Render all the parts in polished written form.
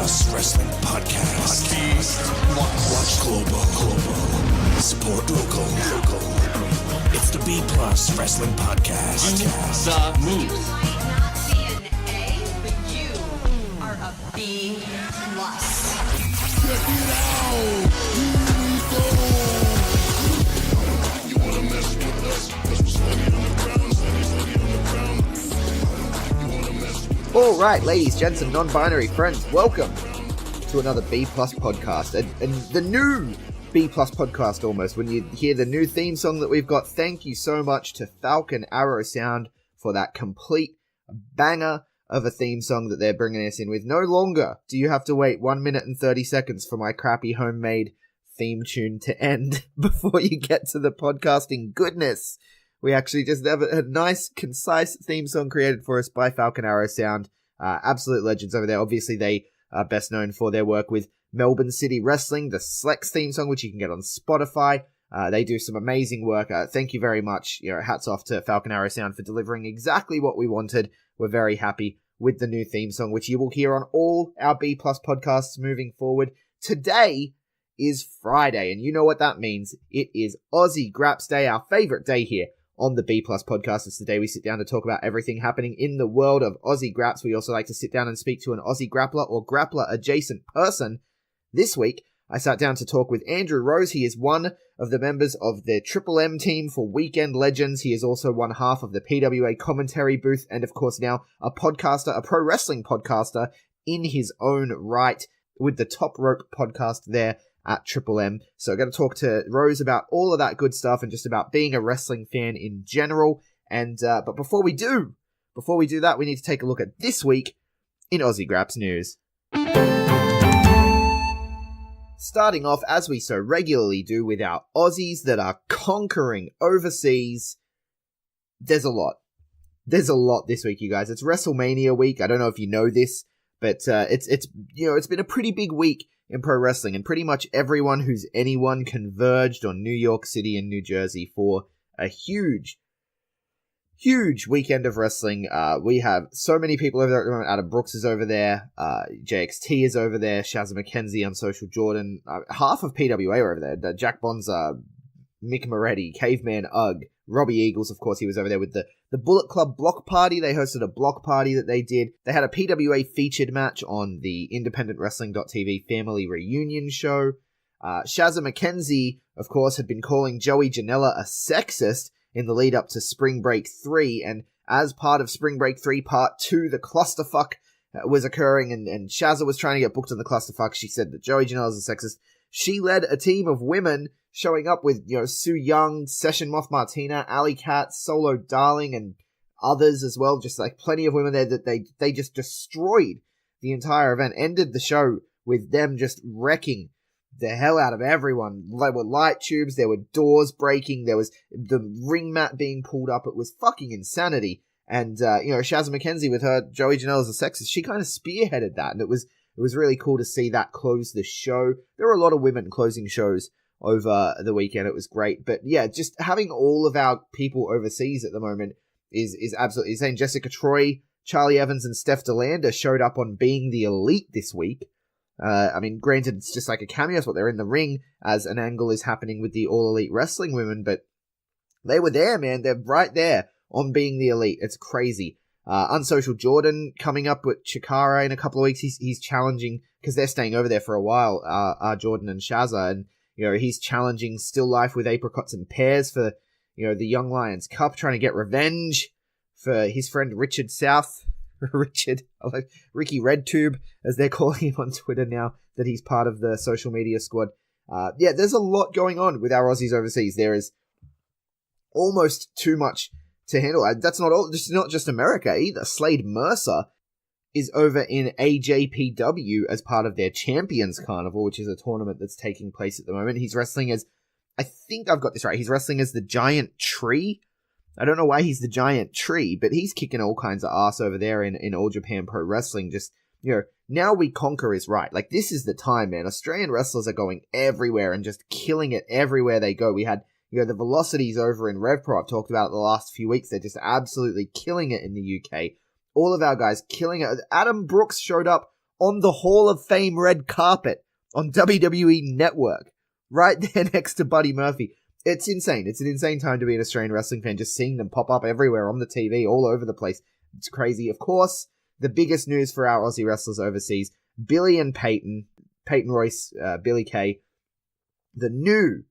Plus Wrestling Podcast. Watch global. Support local. It's the B Plus Wrestling Podcast. The move. You might not be an A, but you are a B plus. Check it out. Here we go. You wanna mess with us? 'Cause we're steady on the ground, steady on the ground. You wanna mess with us? All right, ladies, gents, and non-binary friends, welcome to another B Plus podcast, and the new B Plus podcast almost. When you hear the new theme song that we've got, thank you so much to Falcon Arrow Sound for that complete banger of a theme song that they're bringing us in with. No longer do you have to wait 1 minute and 30 seconds for my crappy homemade theme tune to end before you get to the podcasting goodness. We actually just have a nice, concise theme song created for us by Falcon Arrow Sound. Absolute legends over there. Obviously, they are best known for their work with Melbourne City Wrestling, the Slex theme song, which you can get on Spotify. They do some amazing work. Thank you very much. Hats off to Falcon Arrow Sound for delivering exactly what we wanted. We're very happy with the new theme song, which you will hear on all our B Plus podcasts moving forward. Today is Friday, and you know what that means. It is Aussie Grapps Day, our favorite day here on the B Plus podcast. It's the day we sit down to talk about everything happening in the world of Aussie Grapps. We also like to sit down and speak to an Aussie Grappler or Grappler adjacent person. This week, I sat down to talk with Andrew Rose. He is one of the members of the Triple M team for Weekend Legends. He is also one half of the PWA Commentary booth, and of course now a podcaster, a pro wrestling podcaster in his own right with the Top Rope podcast there at Triple M. So I'm going to talk to Rose about all of that good stuff and just about being a wrestling fan in general. And but before we do that, we need to take a look at this week in Aussie Grapps news. Starting off, as we so regularly do, with our Aussies that are conquering overseas. There's a lot. There's a lot this week, you guys. It's WrestleMania week. I don't know if you know this, but it's been a pretty big week in pro wrestling, and pretty much everyone who's anyone converged on New York City and New Jersey for a huge weekend of wrestling. We have so many people over there at the moment. Adam Brooks is over there. JXT is over there. Shazza McKenzie, Unsocial Jordan. Half of PWA are over there. Jack Bonza, Mick Moretti, Caveman Ugg, Robbie Eagles, of course, he was over there with the Bullet Club block party. They hosted a block party that they did. They had a PWA featured match on the IndependentWrestling.tv Family Reunion show. Shazza McKenzie, of course, had been calling Joey Janela a sexist in the lead up to Spring Break 3, and as part of Spring Break 3 Part 2, the clusterfuck was occurring, and Shazza was trying to get booked on the clusterfuck. She said that Joey Janela is a sexist. She led a team of women showing up with, Sue Young, Session Moth Martina, Alley Cat, Solo Darling, and others as well. Just like plenty of women there that they just destroyed the entire event. Ended the show with them just wrecking the hell out of everyone. There were light tubes, there were doors breaking, there was the ring mat being pulled up. It was fucking insanity. And, Shazza McKenzie with her Joey Janela as a sexist, she kind of spearheaded that. And it was really cool to see that close the show. There were a lot of women closing shows over the weekend. It was great. But yeah, just having all of our people overseas at the moment is absolutely insane. Jessica Troy, Charlie Evans, and Steph DeLander showed up on Being the Elite this week. Granted, it's just like a cameo spot. They're in the ring as an angle is happening with the All Elite Wrestling women, but they were there, man. They're right there on Being the Elite. It's crazy. Unsocial Jordan coming up with Chikara in a couple of weeks. He's challenging, because they're staying over there for a while, Jordan and Shazza, and he's challenging Still Life with Apricots and Pears for the Young Lions Cup, trying to get revenge for his friend Richard South. Ricky RedTube, as they're calling him on Twitter now, that he's part of the social media squad. There's a lot going on with our Aussies overseas. There is almost too much to handle. That's not all. It's not just America either. Slade Mercer is over in AJPW as part of their Champions Carnival, which is a tournament that's taking place at the moment. He's wrestling as, I think I've got this right, he's wrestling as the Giant Tree. I don't know why he's the Giant Tree, but he's kicking all kinds of ass over there in All Japan Pro Wrestling. Just, now we conquer is right. Like, this is the time, man. Australian wrestlers are going everywhere and just killing it everywhere they go. We had, the Velocities over in RevPro. I've talked about it the last few weeks. They're just absolutely killing it in the UK. All of our guys killing it. Adam Brooks showed up on the Hall of Fame red carpet on WWE Network, right there next to Buddy Murphy. It's insane. It's an insane time to be an Australian wrestling fan, just seeing them pop up everywhere on the TV, all over the place. It's crazy. Of course, the biggest news for our Aussie wrestlers overseas, Billy and Peyton Royce, Billy Kay, the new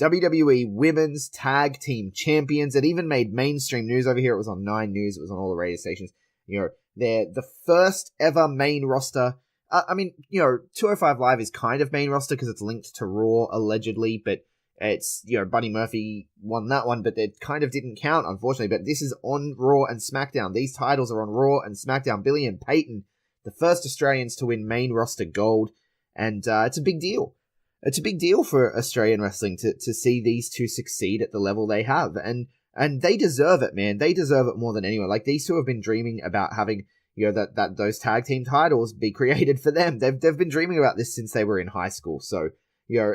WWE Women's Tag Team Champions. It even made mainstream news over here. It was on 9 News. It was on all the radio stations. They're the first ever main roster. 205 Live is kind of main roster because it's linked to Raw, allegedly, but it's, Buddy Murphy won that one, but it kind of didn't count, unfortunately. But this is on Raw and SmackDown. These titles are on Raw and SmackDown. Billy and Peyton, the first Australians to win main roster gold, and it's a big deal. It's a big deal for Australian wrestling to see these two succeed at the level they have, and they deserve it, man. They deserve it more than anyone. Like, these two have been dreaming about having, that those tag team titles be created for them. They've been dreaming about this since they were in high school. So,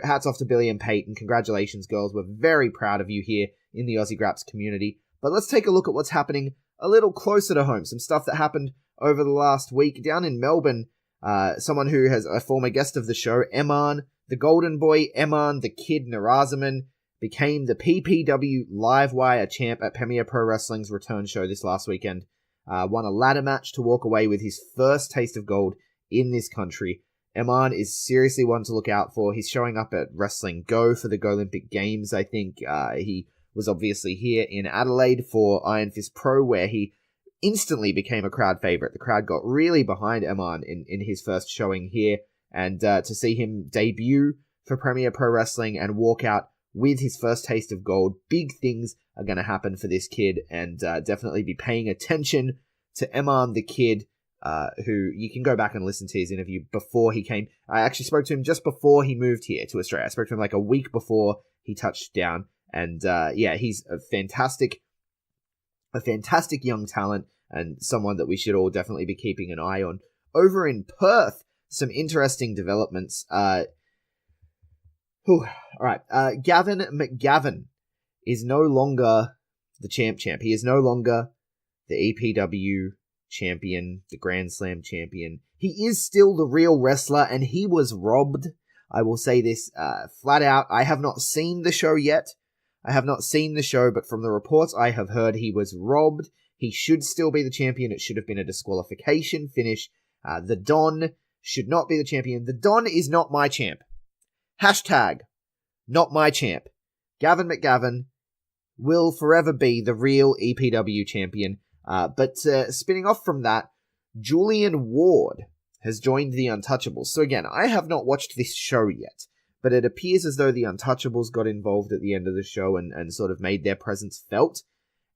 hats off to Billy and Peyton. Congratulations, girls. We're very proud of you here in the Aussie Grapps community. But let's take a look at what's happening a little closer to home. Some stuff that happened over the last week down in Melbourne. Someone who has a former guest of the show, Emman, the Golden Boy, Emman The Kid Narazaman, became the PPW Livewire champ at Premier Pro Wrestling's return show this last weekend. Won a ladder match to walk away with his first taste of gold in this country. Emman is seriously one to look out for. He's showing up at Wrestling Go for the Go-Olympic Games, I think. He was obviously here in Adelaide for Iron Fist Pro, where he instantly became a crowd favorite. The crowd got really behind Emman in his first showing here, and to see him debut for Premier Pro Wrestling and walk out with his first taste of gold, big things are going to happen for this kid, and definitely be paying attention to Emman The Kid, who you can go back and listen to his interview before he came. I actually spoke to him just before he moved here to Australia. I spoke to him like a week before he touched down, and he's a fantastic young talent, and someone that we should all definitely be keeping an eye on. Over in Perth, some interesting developments. Gavin McGavin is no longer the champ. He is no longer the EPW champion, the Grand Slam champion. He is still the real wrestler, and he was robbed. I will say this flat out. I have not seen the show yet. But from the reports I have heard, he was robbed. He should still be the champion. It should have been a disqualification finish. The Don should not be the champion. The Don is not my champ. Hashtag, not my champ. Gavin McGavin will forever be the real EPW champion. But spinning off from that, Julian Ward has joined the Untouchables. So again, I have not watched this show yet, but it appears as though the Untouchables got involved at the end of the show and sort of made their presence felt.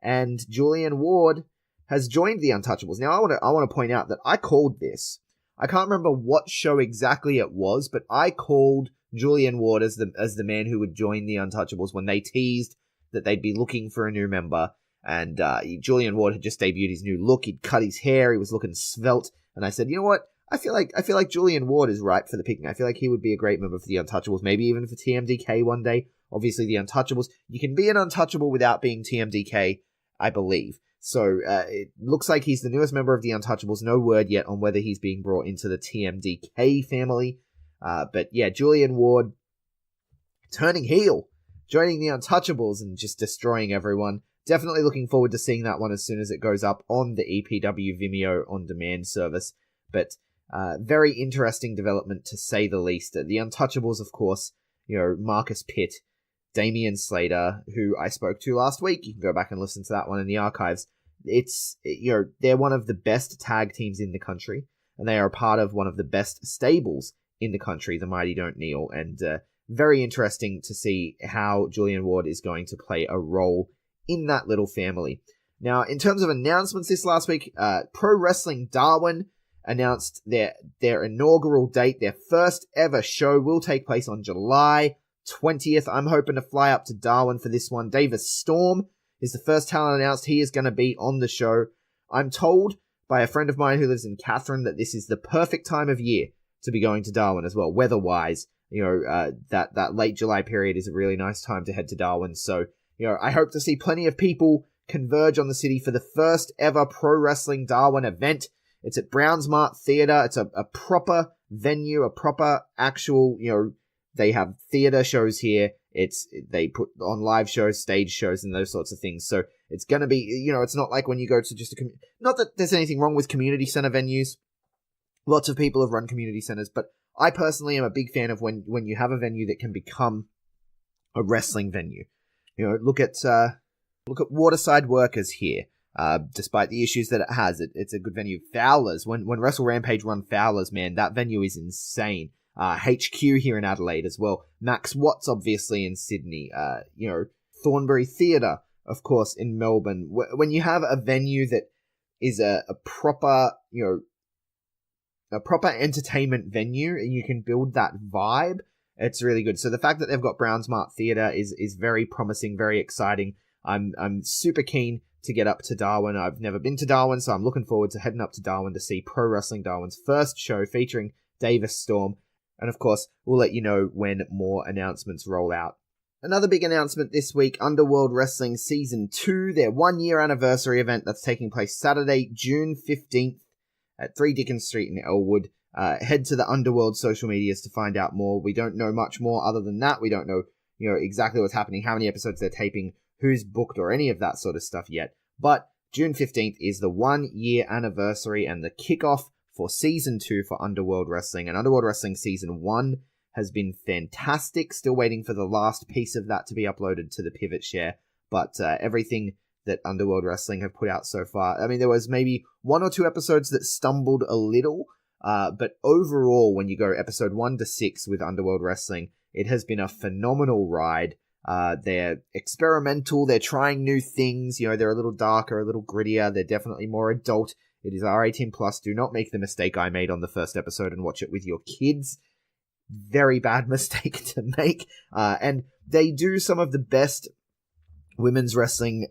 And Julian Ward has joined the Untouchables. Now, I want to point out that I called this. I can't remember what show exactly it was, but I called Julian Ward as the man who would join the Untouchables when they teased that they'd be looking for a new member. And Julian Ward had just debuted his new look. He'd cut his hair. He was looking svelte. And I said, you know what? I feel like Julian Ward is ripe for the picking. I feel like he would be a great member for the Untouchables, maybe even for TMDK one day. Obviously, the Untouchables. You can be an Untouchable without being TMDK, I believe. So it looks like he's the newest member of the Untouchables. No word yet on whether he's being brought into the TMDK family. But yeah, Julian Ward turning heel, joining the Untouchables and just destroying everyone. Definitely looking forward to seeing that one as soon as it goes up on the EPW Vimeo on-demand service. But very interesting development, to say the least. The Untouchables, of course, Marcus Pitt, Damian Slater, who I spoke to last week. You can go back and listen to that one in the archives. They're one of the best tag teams in the country, and they are a part of one of the best stables in the country, the Mighty Don't Kneel. And very interesting to see how Julian Ward is going to play a role in that little family. Now, in terms of announcements this last week, Pro Wrestling Darwin announced their inaugural date. Their first ever show will take place on July 20th. I'm hoping to fly up to Darwin for this one. Davis Storm is the first talent announced. He is going to be on the show. I'm told by a friend of mine who lives in Catherine that this is the perfect time of year to be going to Darwin as well, weather-wise. That late July period is a really nice time to head to Darwin. So, I hope to see plenty of people converge on the city for the first ever Pro Wrestling Darwin event. It's at Brownsmart Theatre. It's a proper venue, a proper actual, they have theatre shows here. They put on live shows, stage shows, and those sorts of things. So it's going to be, it's not like when you go to just not that there's anything wrong with community center venues. Lots of people have run community centers, but I personally am a big fan of when you have a venue that can become a wrestling venue. Look at Waterside Workers here. Despite the issues that it has, it's a good venue. Fowlers, when Wrestle Rampage run Fowlers, man, that venue is insane. HQ here in Adelaide as well. Max Watts, obviously, in Sydney. Thornbury Theatre, of course, in Melbourne. When you have a venue that is a proper, a proper entertainment venue, and you can build that vibe, it's really good. So the fact that they've got Brownsmart Theatre is very promising, very exciting. I'm super keen to get up to Darwin. I've never been to Darwin, so I'm looking forward to heading up to Darwin to see Pro Wrestling Darwin's first show featuring Davis Storm. And of course, we'll let you know when more announcements roll out. Another big announcement this week, Underworld Wrestling Season 2, their 1-year anniversary event that's taking place Saturday, June 15th at 3 Dickens Street in Elwood. Head to the Underworld social medias to find out more. We don't know much more other than that. We don't know, exactly what's happening, how many episodes they're taping, who's booked, or any of that sort of stuff yet. But June 15th is the 1-year anniversary and the kickoff for Season 2 for Underworld Wrestling. And Underworld Wrestling Season 1 has been fantastic. Still waiting for the last piece of that to be uploaded to the Pivot Share. But everything that Underworld Wrestling have put out so far, I mean, there was maybe 1 or 2 episodes that stumbled a little. But overall, when you go episode 1 to 6 with Underworld Wrestling, it has been a phenomenal ride. They're experimental. They're trying new things. They're a little darker, a little grittier. They're definitely more adult. It is R18+. Do not make the mistake I made on the first episode and watch it with your kids. Very bad mistake to make. And they do some of the best women's wrestling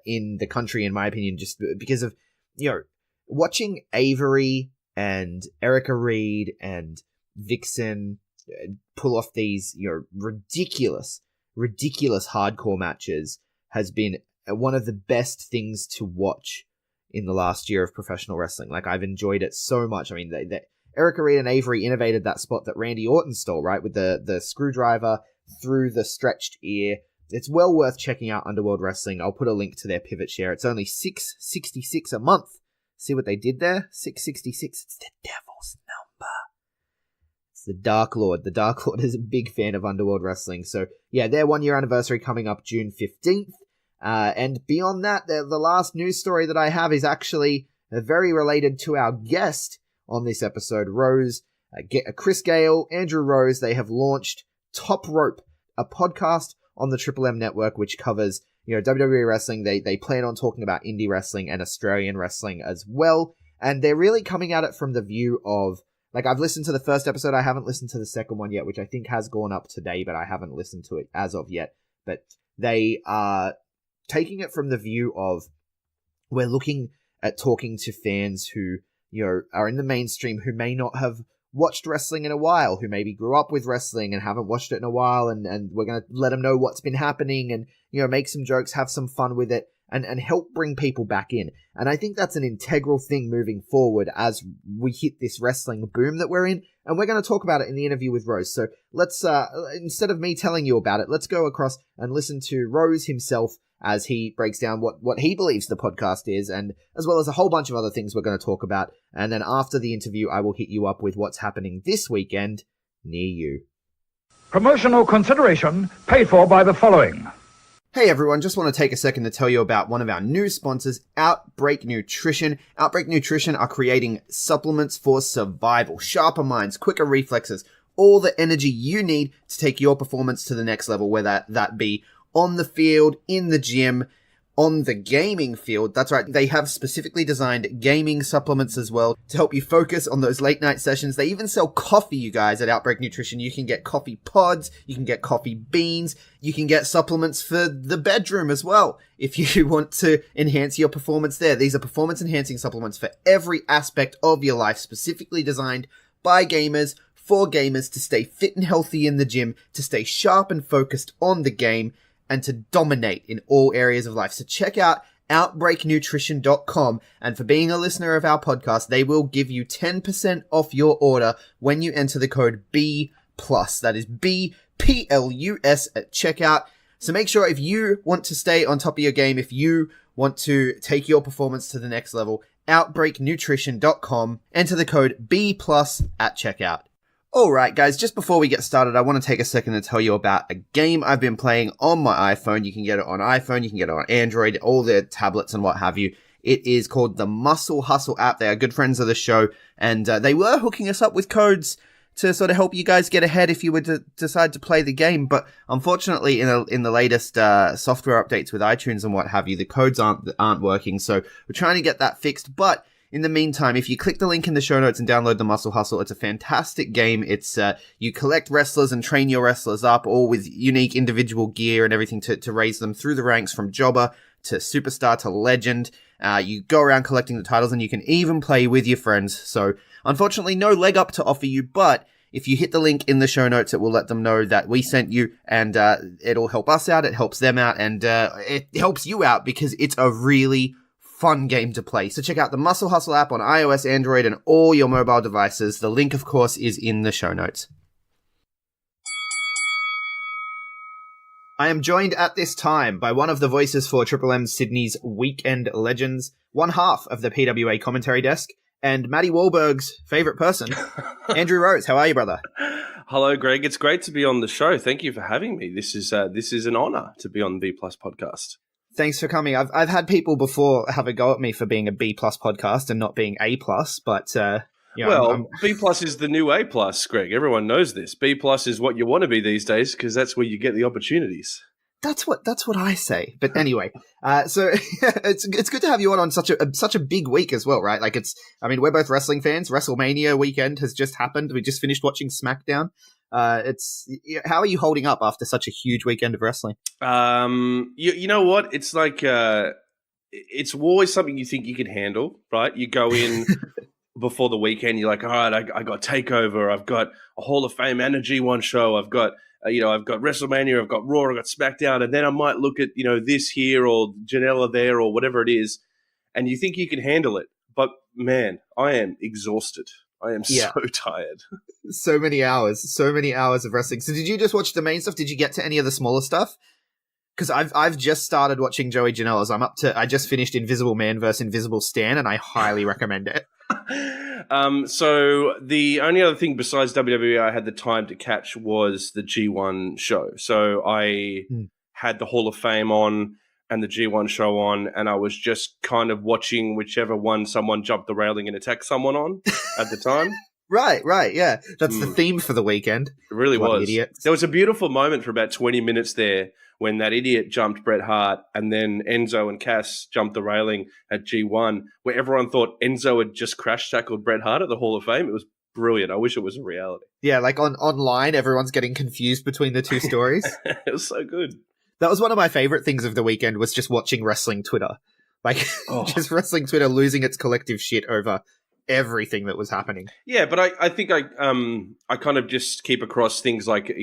in the country, in my opinion, just because of, watching Avery and Erica Reed and Vixen pull off these, ridiculous hardcore matches has been one of the best things to watch in the last year of professional wrestling. Like, I've enjoyed it so much. I mean, Erica Reed and Avery innovated that spot that Randy Orton stole, right? With the screwdriver through the stretched ear. It's well worth checking out Underworld Wrestling. I'll put a link to their Pivot Share. It's only $6.66 a month. See what they did there? $6.66. It's the devil's number. It's the Dark Lord. The Dark Lord is a big fan of Underworld Wrestling. So, yeah, their 1-year anniversary coming up June 15th. And beyond that, the last news story that I have is actually very related to our guest on this episode, Rose. Chris Gale, Andrew Rose, they have launched Top Rope, a podcast on the Triple M network, which covers, WWE wrestling. They plan on talking about indie wrestling and Australian wrestling as well. And they're really coming at it from the view of, like, I've listened to the first episode. I haven't listened to the second one yet, which I think has gone up today, but I haven't listened to it as of yet. But they are taking it from the view of, we're looking at talking to fans who, are in the mainstream, who may not have watched wrestling in a while, who maybe grew up with wrestling and haven't watched it in a while, and we're going to let them know what's been happening and, make some jokes, have some fun with it, and help bring people back in. And I think that's an integral thing moving forward as we hit this wrestling boom that we're in, and we're going to talk about it in the interview with Rose. So let's, instead of me telling you about it, let's go across and listen to Rose himself as he breaks down what he believes the podcast is, and as well as a whole bunch of other things we're going to talk about. And then after the interview, I will hit you up with what's happening this weekend near you. Promotional consideration paid for by the following. Hey everyone, just want to take a second to tell you about one of our new sponsors, Outbreak Nutrition. Outbreak Nutrition are creating supplements for survival, sharper minds, quicker reflexes, all the energy you need to take your performance to the next level, whether that be on the field, in the gym, on the gaming field. That's right, they have specifically designed gaming supplements as well to help you focus on those late night sessions. They even sell coffee, you guys, at Outbreak Nutrition. You can get coffee pods, you can get coffee beans, you can get supplements for the bedroom as well if you want to enhance your performance there. These are performance enhancing supplements for every aspect of your life, specifically designed by gamers, for gamers, to stay fit and healthy in the gym, to stay sharp and focused on the game, and to dominate in all areas of life. So check out outbreaknutrition.com, and for being a listener of our podcast, they will give you 10% off your order when you enter the code B+. That is BPLUS at checkout. So make sure if you want to stay on top of your game, if you want to take your performance to the next level, outbreaknutrition.com, enter the code B+ at checkout. Alright guys, just before we get started, I want to take a second to tell you about a game I've been playing on my iPhone. You can get it on iPhone, you can get it on Android, all the tablets and what have you. It is called the Muscle Hustle app. They are good friends of the show, and they were hooking us up with codes to sort of help you guys get ahead if you were to decide to play the game. But unfortunately, in the latest software updates with iTunes and what have you, the codes aren't working. So we're trying to get that fixed. But in the meantime, if you click the link in the show notes and download the Muscle Hustle, it's a fantastic game. It's you collect wrestlers and train your wrestlers up, all with unique individual gear and everything to raise them through the ranks from jobber to superstar to legend. You go around collecting the titles, and you can even play with your friends. So unfortunately, no leg up to offer you, but if you hit the link in the show notes, it will let them know that we sent you, and it'll help us out, it helps them out, and it helps you out because it's a really fun game to play. So check out the Muscle Hustle app on iOS, Android, and all your mobile devices. The link, of course, is in the show notes. I am joined at this time by one of the voices for Triple M Sydney's Weekend Legends, one half of the PWA Commentary desk, and Matty Wahlberg's favourite person, Andrew Rose. How are you, brother? Hello, Greg. It's great to be on the show. Thank you for having me. This is an honour to be on the B+ podcast. Thanks for coming. I've had people before have a go at me for being a B+ podcast and not being A+, but you know, well, B+ is the new A+, Greg. Everyone knows this. B+ is what you want to be these days because that's where you get the opportunities. That's what I say. But anyway, so it's good to have you on such a big week as well, right? Like we're both wrestling fans. WrestleMania weekend has just happened. We just finished watching SmackDown. How are you holding up after such a huge weekend of wrestling? You know what? It's like it's always something you think you can handle, right? You go in before the weekend, you're like, all right, I got TakeOver, I've got a Hall of Fame and a G1 show, I've got I've got WrestleMania, I've got Raw, I've got SmackDown, and then I might look at this here or Janela there or whatever it is, and you think you can handle it, but man, I am exhausted. I am so tired. So many hours of wrestling. So did you just watch the main stuff? Did you get to any of the smaller stuff? Because I've just started watching Joey Janela's. I just finished Invisible Man vs. Invisible Stan, and I highly recommend it. So the only other thing besides WWE I had the time to catch was the G1 show. So I had the Hall of Fame on and the G1 show on, and I was just kind of watching whichever one someone jumped the railing and attacked someone on at the time. Right, yeah. That's the theme for the weekend. It really was. Idiots. There was a beautiful moment for about 20 minutes there when that idiot jumped Bret Hart and then Enzo and Cass jumped the railing at G1, where everyone thought Enzo had just crash tackled Bret Hart at the Hall of Fame. It was brilliant. I wish it was a reality. Yeah, like online, everyone's getting confused between the two stories. It was so good. That was one of my favorite things of the weekend, was just watching wrestling Twitter. Like, just wrestling Twitter losing its collective shit over everything that was happening. Yeah, but I think I kind of just keep across things like,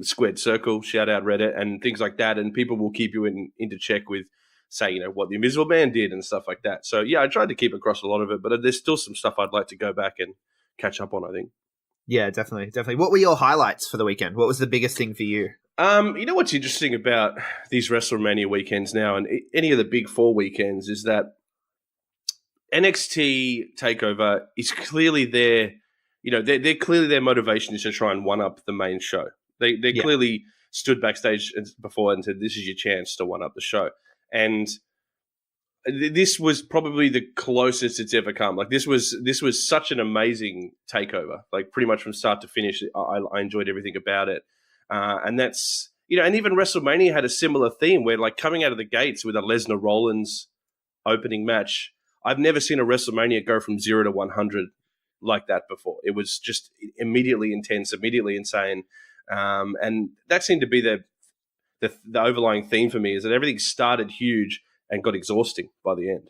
Squared Circle, shout out Reddit, and things like that, and people will keep you into check with, say, what the Invisible Man did and stuff like that. So, yeah, I tried to keep across a lot of it, but there's still some stuff I'd like to go back and catch up on, I think. Yeah, definitely. What were your highlights for the weekend? What was the biggest thing for you? You know what's interesting about these WrestleMania weekends now, and any of the big four weekends, is that NXT TakeOver is clearly their motivation is to try and one up the main show. They clearly stood backstage before and said, "This is your chance to one up the show." And this was probably the closest it's ever come. Like this was such an amazing takeover. Like pretty much from start to finish, I enjoyed everything about it. And that's and even WrestleMania had a similar theme where, like, coming out of the gates with a Lesnar Rollins opening match, I've never seen a WrestleMania go from 0 to 100 like that before. It was just immediately intense, immediately insane, and that seemed to be the overlying theme for me, is that everything started huge and got exhausting by the end.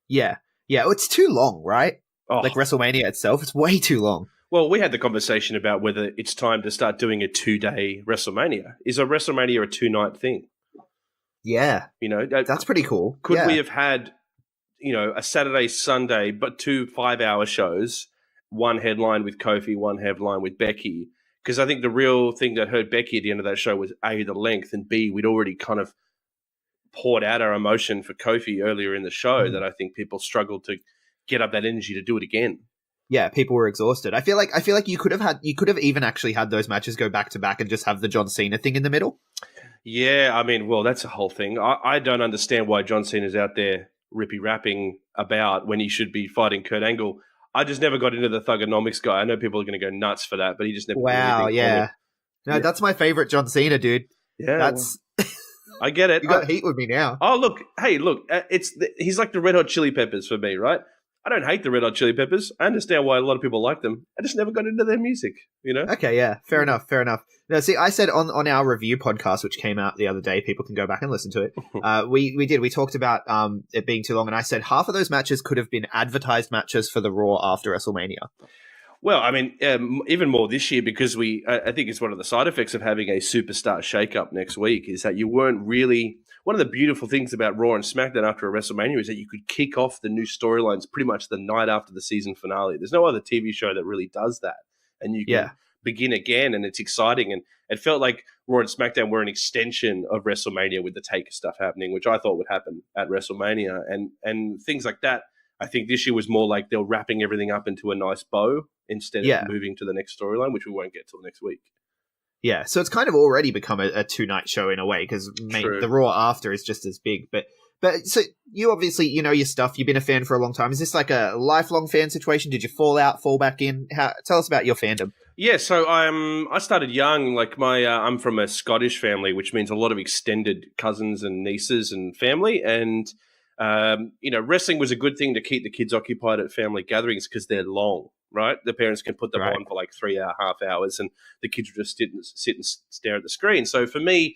Yeah. It's too long, right? Oh. Like WrestleMania itself, it's way too long. Well, we had the conversation about whether it's time to start doing a 2-day WrestleMania. Is a WrestleMania a 2-night thing? Yeah, You know, that's pretty cool. could yeah. we have had, you know, a Saturday, Sunday, but 2 5-hour shows, one headline with Kofi, one headline with Becky? Because I think the real thing that hurt Becky at the end of that show was A, the length, and B, we'd already kind of poured out our emotion for Kofi earlier in the show that I think people struggled to get up that energy to do it again. Yeah, people were exhausted. I feel like you could have even actually had those matches go back to back and just have the John Cena thing in the middle. Yeah, I mean, well, that's a whole thing. I don't understand why John Cena's out there rapping about when he should be fighting Kurt Angle. I just never got into the Thugonomics guy. I know people are going to go nuts for that, but he just never. Wow, really yeah. No, that's my favorite John Cena, dude. Yeah, That's I get it. you got heat with me now. Oh, look, hey, look, he's like the Red Hot Chili Peppers for me, right? I don't hate the Red Hot Chili Peppers. I understand why a lot of people like them. I just never got into their music, you know? Okay, yeah, fair enough. Now, see, I said on our review podcast, which came out the other day, people can go back and listen to it. We talked about it being too long, and I said half of those matches could have been advertised matches for the Raw after WrestleMania. Well, I mean, even more this year because I think it's one of the side effects of having a superstar shakeup next week is that you weren't really. One of the beautiful things about Raw and SmackDown after a WrestleMania is that you could kick off the new storylines pretty much the night after the season finale. There's no other TV show that really does that, and you can begin again, and it's exciting. And it felt like Raw and SmackDown were an extension of WrestleMania with the Taker stuff happening, which I thought would happen at WrestleMania, and things like that. I think this year was more like they were wrapping everything up into a nice bow instead of moving to the next storyline, which we won't get till next week. Yeah, so it's kind of already become a 2-night show in a way because the Raw after is just as big. But so you obviously you know your stuff. You've been a fan for a long time. Is this like a lifelong fan situation? Did you fall out, fall back in? Tell us about your fandom. Yeah, so I started young. Like I'm from a Scottish family, which means a lot of extended cousins and nieces and family. And wrestling was a good thing to keep the kids occupied at family gatherings because they're long. Right, the parents can put them on for like 3.5 hours, and the kids would just sit and stare at the screen. So for me,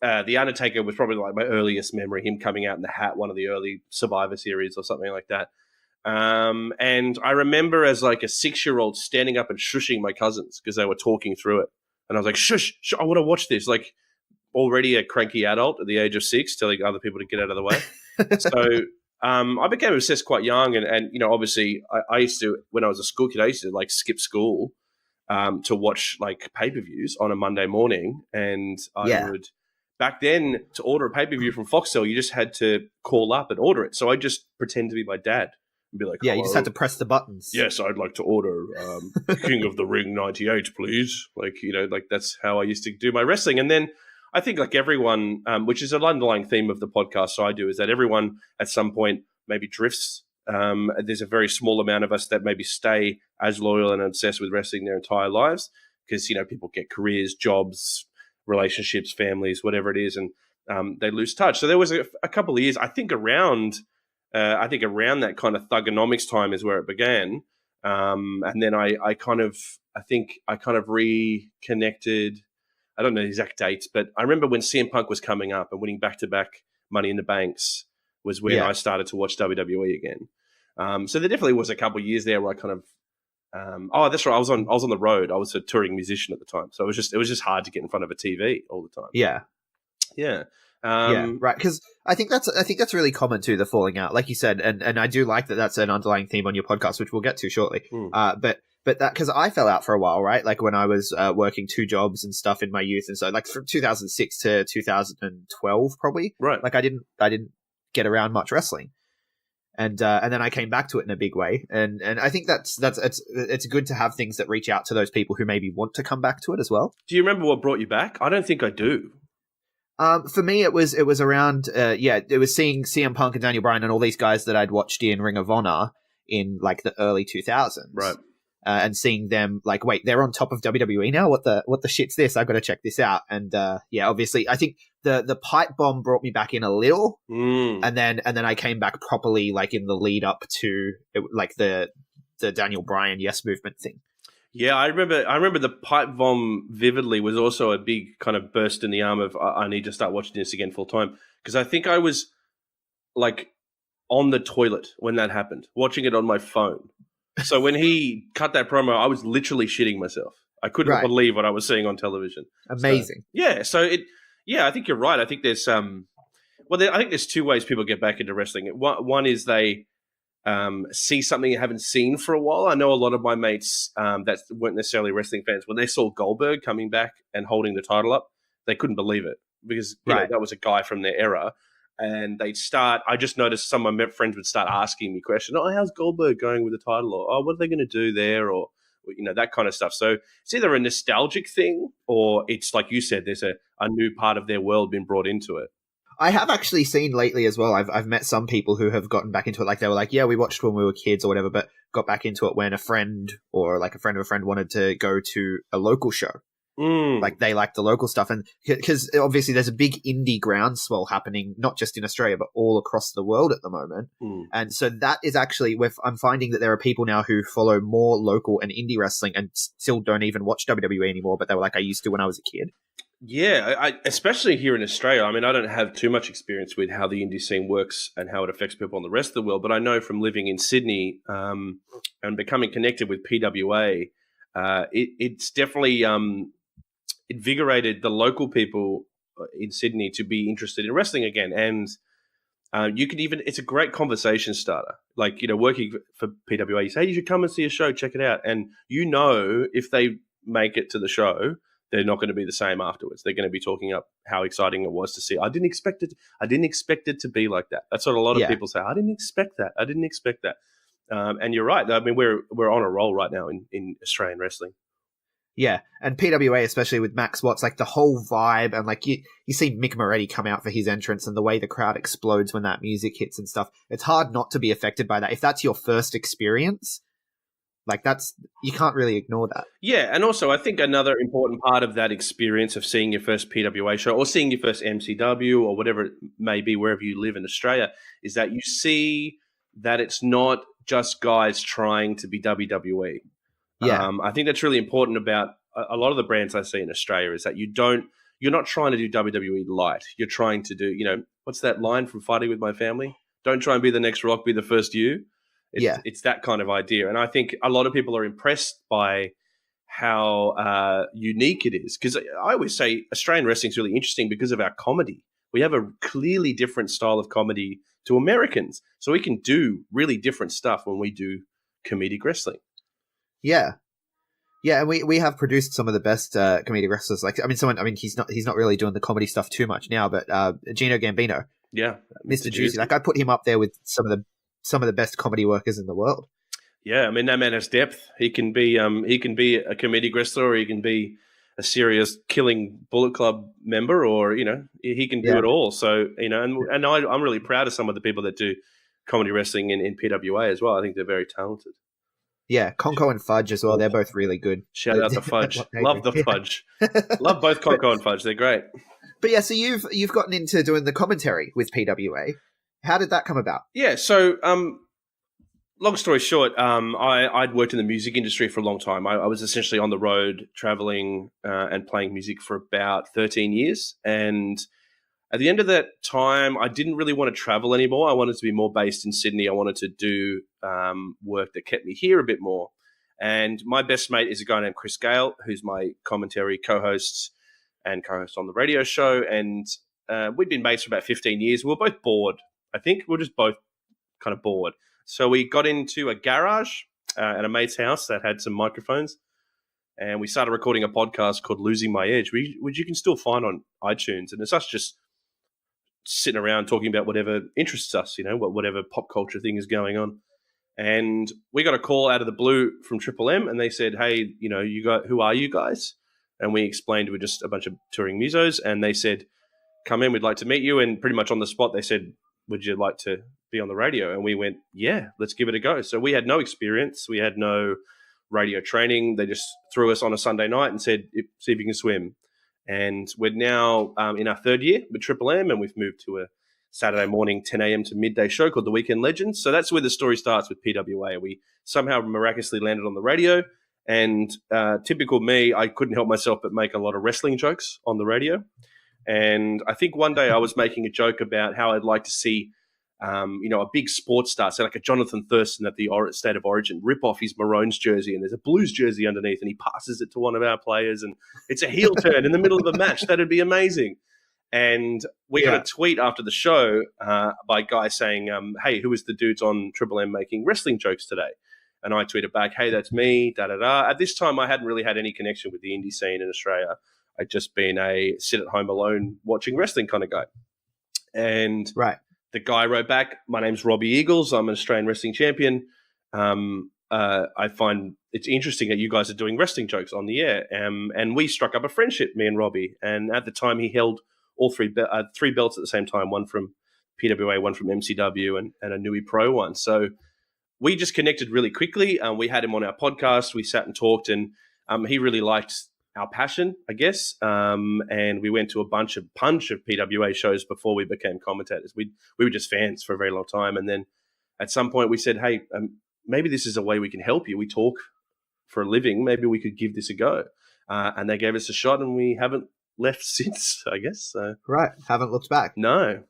the Undertaker was probably like my earliest memory. Him coming out in the hat, one of the early Survivor Series or something like that. And I remember as like a 6-year-old standing up and shushing my cousins because they were talking through it, and I was like, "Shush! I want to watch this." Like already a cranky adult at the age of 6, telling other people to get out of the way. So. I became obsessed quite young, and obviously, I used to when I was a school kid, I used to like skip school to watch like pay-per-views on a Monday morning, and I would back then to order a pay-per-view from Foxtel, you just had to call up and order it. So I just pretend to be my dad and be like, "Yeah, you just had to press the buttons." Yes, I'd like to order King of the Ring 98, please. Like that's how I used to do my wrestling, and then. I think like everyone, which is an underlying theme of the podcast I do, is that everyone at some point maybe drifts. There's a very small amount of us that maybe stay as loyal and obsessed with wrestling their entire lives because, people get careers, jobs, relationships, families, whatever it is, and they lose touch. So there was a couple of years, I think around that kind of Thugonomics time is where it began. And then I kind of reconnected. I don't know the exact dates, but I remember when CM Punk was coming up and winning back-to-back Money in the Banks was when I started to watch WWE again. So there definitely was a couple of years there where I kind of that's right. I was on the road. I was a touring musician at the time, so it was just hard to get in front of a TV all the time. Yeah. Right. Because I think that's really common too. The falling out, like you said, and I do like that. That's an underlying theme on your podcast, which we'll get to shortly. But that because I fell out for a while, right? Like when I was working 2 jobs and stuff in my youth, and so like from 2006 to 2012, probably. Right. Like I didn't get around much wrestling, and then I came back to it in a big way, and I think it's good to have things that reach out to those people who maybe want to come back to it as well. Do you remember what brought you back? I don't think I do. For me, it was around it was seeing CM Punk and Daniel Bryan and all these guys that I'd watched in Ring of Honor in like the early 2000s, right? And seeing them like, wait, they're on top of WWE now. What the shit's this? I've got to check this out. And obviously, I think the pipe bomb brought me back in a little, and then I came back properly like in the lead up to like the Daniel Bryan Yes Movement thing. Yeah, I remember the pipe bomb vividly was also a big kind of burst in the arm of I need to start watching this again full time because I think I was like on the toilet when that happened, watching it on my phone. So when he cut that promo, I was literally shitting myself. I couldn't believe what I was seeing on television. Amazing. So I think you're right. I think there's Well, I think there's two ways people get back into wrestling. One is they see something they haven't seen for a while. I know a lot of my mates that weren't necessarily wrestling fans, when they saw Goldberg coming back and holding the title up, they couldn't believe it because you know, that was a guy from their era. And they'd start, I just noticed some of my friends would start asking me questions. Oh, how's Goldberg going with the title? Or, oh, what are they going to do there? Or, you know, that kind of stuff. So it's either a nostalgic thing or it's like you said, there's a new part of their world been brought into it. I have actually seen lately as well. I've met some people who have gotten back into it. Like they were like, yeah, we watched when we were kids or whatever, but got back into it when a friend or like a friend of a friend wanted to go to a local show. Like they like the local stuff. And because obviously there's a big indie groundswell happening, not just in Australia, but all across the world at the moment. And so that is actually where I'm finding that there are people now who follow more local and indie wrestling and still don't even watch WWE anymore. But they were like, I used to when I was a kid. Yeah, I especially here in Australia. I mean, I don't have too much experience with how the indie scene works and how it affects people in the rest of the world, but I know from living in Sydney and becoming connected with PWA, it's definitely invigorated the local people in Sydney to be interested in wrestling again. And you can even, it's a great conversation starter. Like, you know, working for PWA, you say, hey, you should come and see a show, check it out. And you know, if they make it to the show, they're not going to be the same afterwards. They're going to be talking up how exciting it was to see. I didn't expect it to be like that. That's what a lot of people say. I didn't expect that. And you're right. I mean, we're on a roll right now in Australian wrestling. Yeah, and PWA, especially with Max Watts, like the whole vibe, and like you see Mick Moretti come out for his entrance and the way the crowd explodes when that music hits and stuff. It's hard not to be affected by that. If that's your first experience, like you can't really ignore that. Yeah, and also I think another important part of that experience of seeing your first PWA show or seeing your first MCW or whatever it may be, wherever you live in Australia, is that you see that it's not just guys trying to be WWE. Yeah. I think that's really important about a lot of the brands I see in Australia is that you're not trying to do WWE light. You're trying to do, you know, what's that line from Fighting With My Family? Don't try and be the next Rock, be the first you. It's that kind of idea. And I think a lot of people are impressed by how unique it is. Because I always say Australian wrestling is really interesting because of our comedy. We have a clearly different style of comedy to Americans. So we can do really different stuff when we do comedic wrestling. Yeah. Yeah, and we have produced some of the best comedic wrestlers. Like, he's not really doing the comedy stuff too much now, but Gino Gambino, Mr. Juicy, like I put him up there with some of the best comedy workers in the world. Yeah, I mean that man has depth. He can be a comedic wrestler, or he can be a serious killing Bullet Club member, or you know he can do it all. So you know, and I'm really proud of some of the people that do comedy wrestling in PWA as well. I think they're very talented. Yeah, Conco and Fudge as well. They're both really good. Shout out to Fudge. Love the Fudge. Love both Conco and Fudge. They're great. But yeah, so you've gotten into doing the commentary with PWA. How did that come about? Yeah, so long story short, I'd worked in the music industry for a long time. I was essentially on the road traveling and playing music for about 13 years. And at the end of that time, I didn't really want to travel anymore. I wanted to be more based in Sydney. I wanted to do work that kept me here a bit more. And my best mate is a guy named Chris Gale, who's my commentary co-host and co-host on the radio show. And we'd been based for about 15 years. We were both bored. I think we were just both kind of bored. So we got into a garage at a mate's house that had some microphones. And we started recording a podcast called Losing My Edge, which you can still find on iTunes. And it's us just sitting around talking about whatever interests us, you know, whatever pop culture thing is going on. And we got a call out of the blue from Triple M, and they said, hey, you know, who are you guys? And we explained we're just a bunch of touring musos, and they said, come in, we'd like to meet you. And pretty much on the spot, they said, would you like to be on the radio? And we went, yeah, let's give it a go. So we had no experience. We had no radio training. They just threw us on a Sunday night and said, see if you can swim. And we're now in our third year with Triple M, and we've moved to a Saturday morning 10 a.m. to midday show called The Weekend Legends. So that's where the story starts with PWA. We somehow miraculously landed on the radio, and typical me, I couldn't help myself but make a lot of wrestling jokes on the radio. And I think one day I was making a joke about how I'd like to see a big sports star, say like a Jonathan Thurston at the State of Origin, rip off his Maroons jersey and there's a Blues jersey underneath, and he passes it to one of our players, and it's a heel turn in the middle of a match. That'd be amazing. And we got a tweet after the show by a guy saying, hey, who was the dudes on Triple M making wrestling jokes today? And I tweeted back, hey, that's me, da-da-da. At this time, I hadn't really had any connection with the indie scene in Australia. I'd just been a sit-at-home alone watching wrestling kind of guy. And the guy wrote back, my name's Robbie Eagles. I'm an Australian wrestling champion. I find it's interesting that you guys are doing wrestling jokes on the air. And we struck up a friendship, me and Robbie. And at the time, he held all three belts at the same time, one from PWA, one from MCW, and a Nui Pro one. So we just connected really quickly. We had him on our podcast. We sat and talked, and he really liked our passion, I guess. And we went to a bunch of PWA shows before we became commentators. We were just fans for a very long time. And then at some point we said, hey, maybe this is a way we can help you. We talk for a living. Maybe we could give this a go. And they gave us a shot, and we haven't left since, I guess. So. Right. Haven't looked back. No.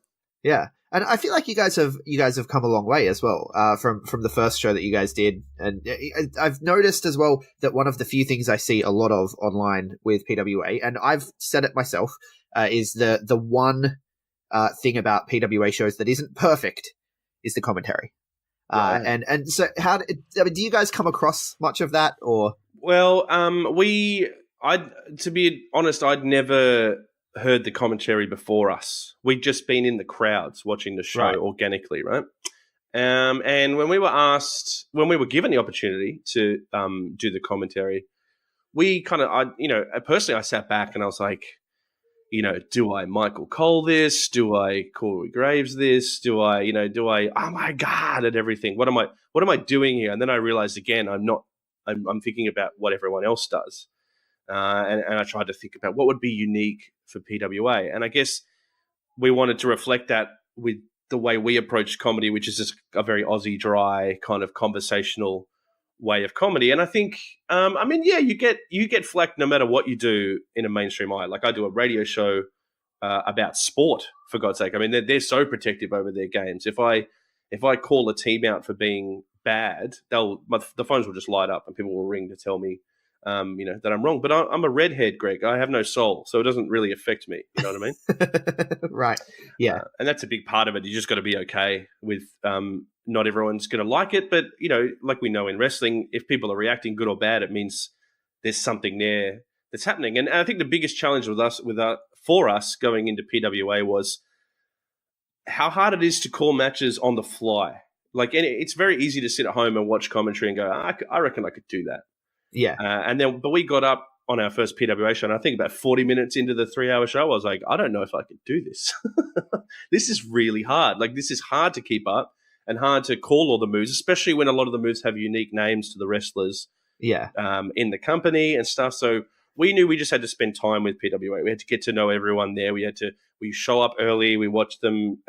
Yeah. And I feel like you guys have come a long way as well from the first show that you guys did. And I've noticed as well that one of the few things I see a lot of online with PWA, and I've said it myself, is the one thing about PWA shows that isn't perfect is the commentary. And so do you guys come across much of that, or? Well, to be honest, I'd never heard the commentary before us. We'd just been in the crowds watching the show organically, right? And when we were given the opportunity to do the commentary, we personally, I sat back and I was like, do I Michael Cole this? Do I Corey Graves this? Do I, oh my God, at everything? What am I doing here? And then I realized again, I'm thinking about what everyone else does. And I tried to think about what would be unique for PWA. And I guess we wanted to reflect that with the way we approach comedy, which is just a very Aussie, dry, kind of conversational way of comedy. And I think, you get flack no matter what you do in a mainstream eye. Like I do a radio show about sport, for God's sake. I mean, they're so protective over their games. If I call a team out for being bad, the phones will just light up and people will ring to tell me that I'm wrong. But I'm a redhead, Greg. I have no soul, so it doesn't really affect me. You know what I mean? Right. Yeah. And that's a big part of it. You just got to be okay with not everyone's going to like it. But, like we know in wrestling, if people are reacting good or bad, it means there's something there that's happening. And I think the biggest challenge for us going into PWA was how hard it is to call matches on the fly. Like, and it's very easy to sit at home and watch commentary and go, I reckon I could do that. Yeah. But we got up on our first PWA show, and I think about 40 minutes into the 3-hour show, I was like, I don't know if I could do this. This is really hard. Like, this is hard to keep up and hard to call all the moves, especially when a lot of the moves have unique names to the wrestlers in the company and stuff. So we knew we just had to spend time with PWA. We had to get to know everyone there. We show up early. We watch them,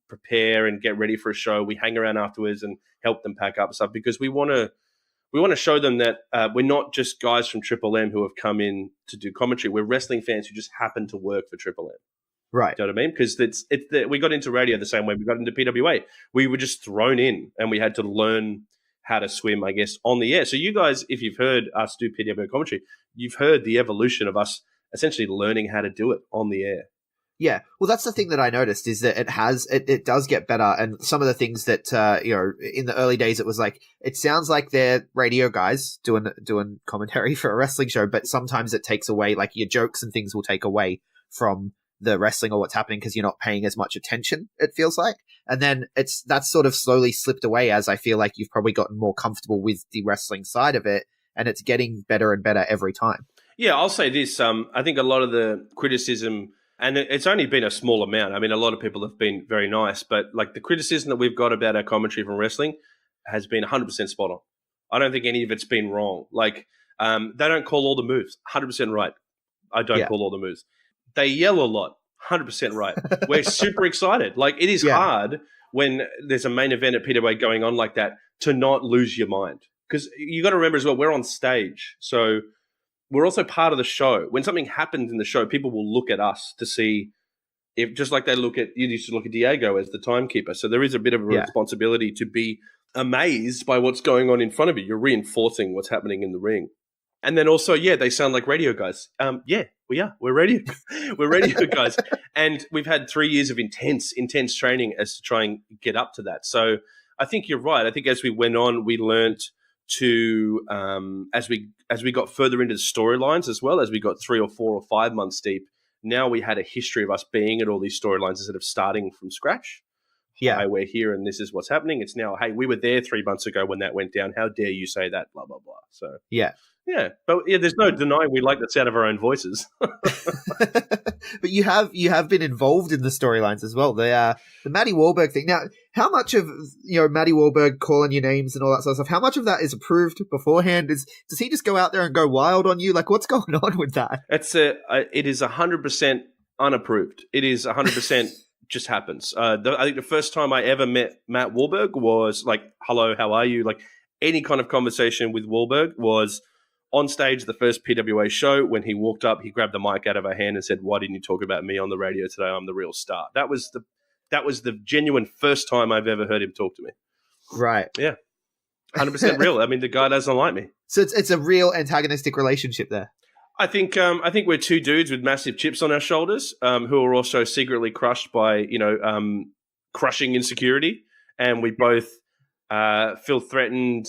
prepare and get ready for a show. We hang around afterwards and help them pack up stuff because we want to show them that we're not just guys from Triple M who have come in to do commentary. We're wrestling fans who just happen to work for Triple M. Right. Do you know what I mean? Because we got into radio the same way we got into PWA. We were just thrown in and we had to learn how to swim, I guess, on the air. So you guys, if you've heard us do PWA commentary, you've heard the evolution of us essentially learning how to do it on the air. Yeah, well, that's the thing that I noticed is that it does get better, and some of the things that in the early days it was like it sounds like they're radio guys doing commentary for a wrestling show, but sometimes it takes away, like your jokes and things will take away from the wrestling or what's happening because you're not paying as much attention. It feels like, and then that's sort of slowly slipped away as I feel like you've probably gotten more comfortable with the wrestling side of it, and it's getting better and better every time. Yeah, I'll say this: I think a lot of the criticism. And it's only been a small amount. I mean, a lot of people have been very nice, but like the criticism that we've got about our commentary from wrestling has been 100% spot on. I don't think any of it's been wrong. Like, they don't call all the moves. 100% right. I don't call all the moves. They yell a lot. 100% right. We're super excited. Like, it is hard when there's a main event at PWA going on like that to not lose your mind. Because you got to remember as well, we're on stage. So we're also part of the show. When something happens in the show, people will look at us to see if, just like you used to look at Diego as the timekeeper. So there is a bit of a responsibility to be amazed by what's going on in front of you. You're reinforcing what's happening in the ring. And then also, yeah, they sound like radio guys. Yeah, we are. We're radio. We're radio guys, and we've had 3 years of intense training as to try and get up to that. So I think you're right. I think as we went on, we learnt to as we got further into the storylines, as well as we got 3 or 4 or 5 months deep. Now we had a history of us being at all these storylines instead of starting from scratch. Yeah. Hi, we're here and this is what's happening. It's now, hey, we were there 3 months ago when that went down. How dare you say that? Blah blah blah. So Yeah. yeah, but yeah, there's no denying we like the sound of our own voices. But you have been involved in the storylines as well. The Matty Wahlberg thing. Now, how much of Matty Wahlberg calling you names and all that sort of stuff? How much of that is approved beforehand? Does he just go out there and go wild on you? Like, what's going on with that? It is 100% unapproved. It is 100% just happens. I think the first time I ever met Matt Wahlberg was like, "Hello, how are you?" Like any kind of conversation with Wahlberg was on stage, the first PWA show, when he walked up, he grabbed the mic out of our hand and said, "Why didn't you talk about me on the radio today? I'm the real star." That was the genuine first time I've ever heard him talk to me. Right. Yeah. 100% real. I mean, the guy doesn't like me. So it's a real antagonistic relationship there. I think we're two dudes with massive chips on our shoulders, who are also secretly crushed by, crushing insecurity. And we both feel threatened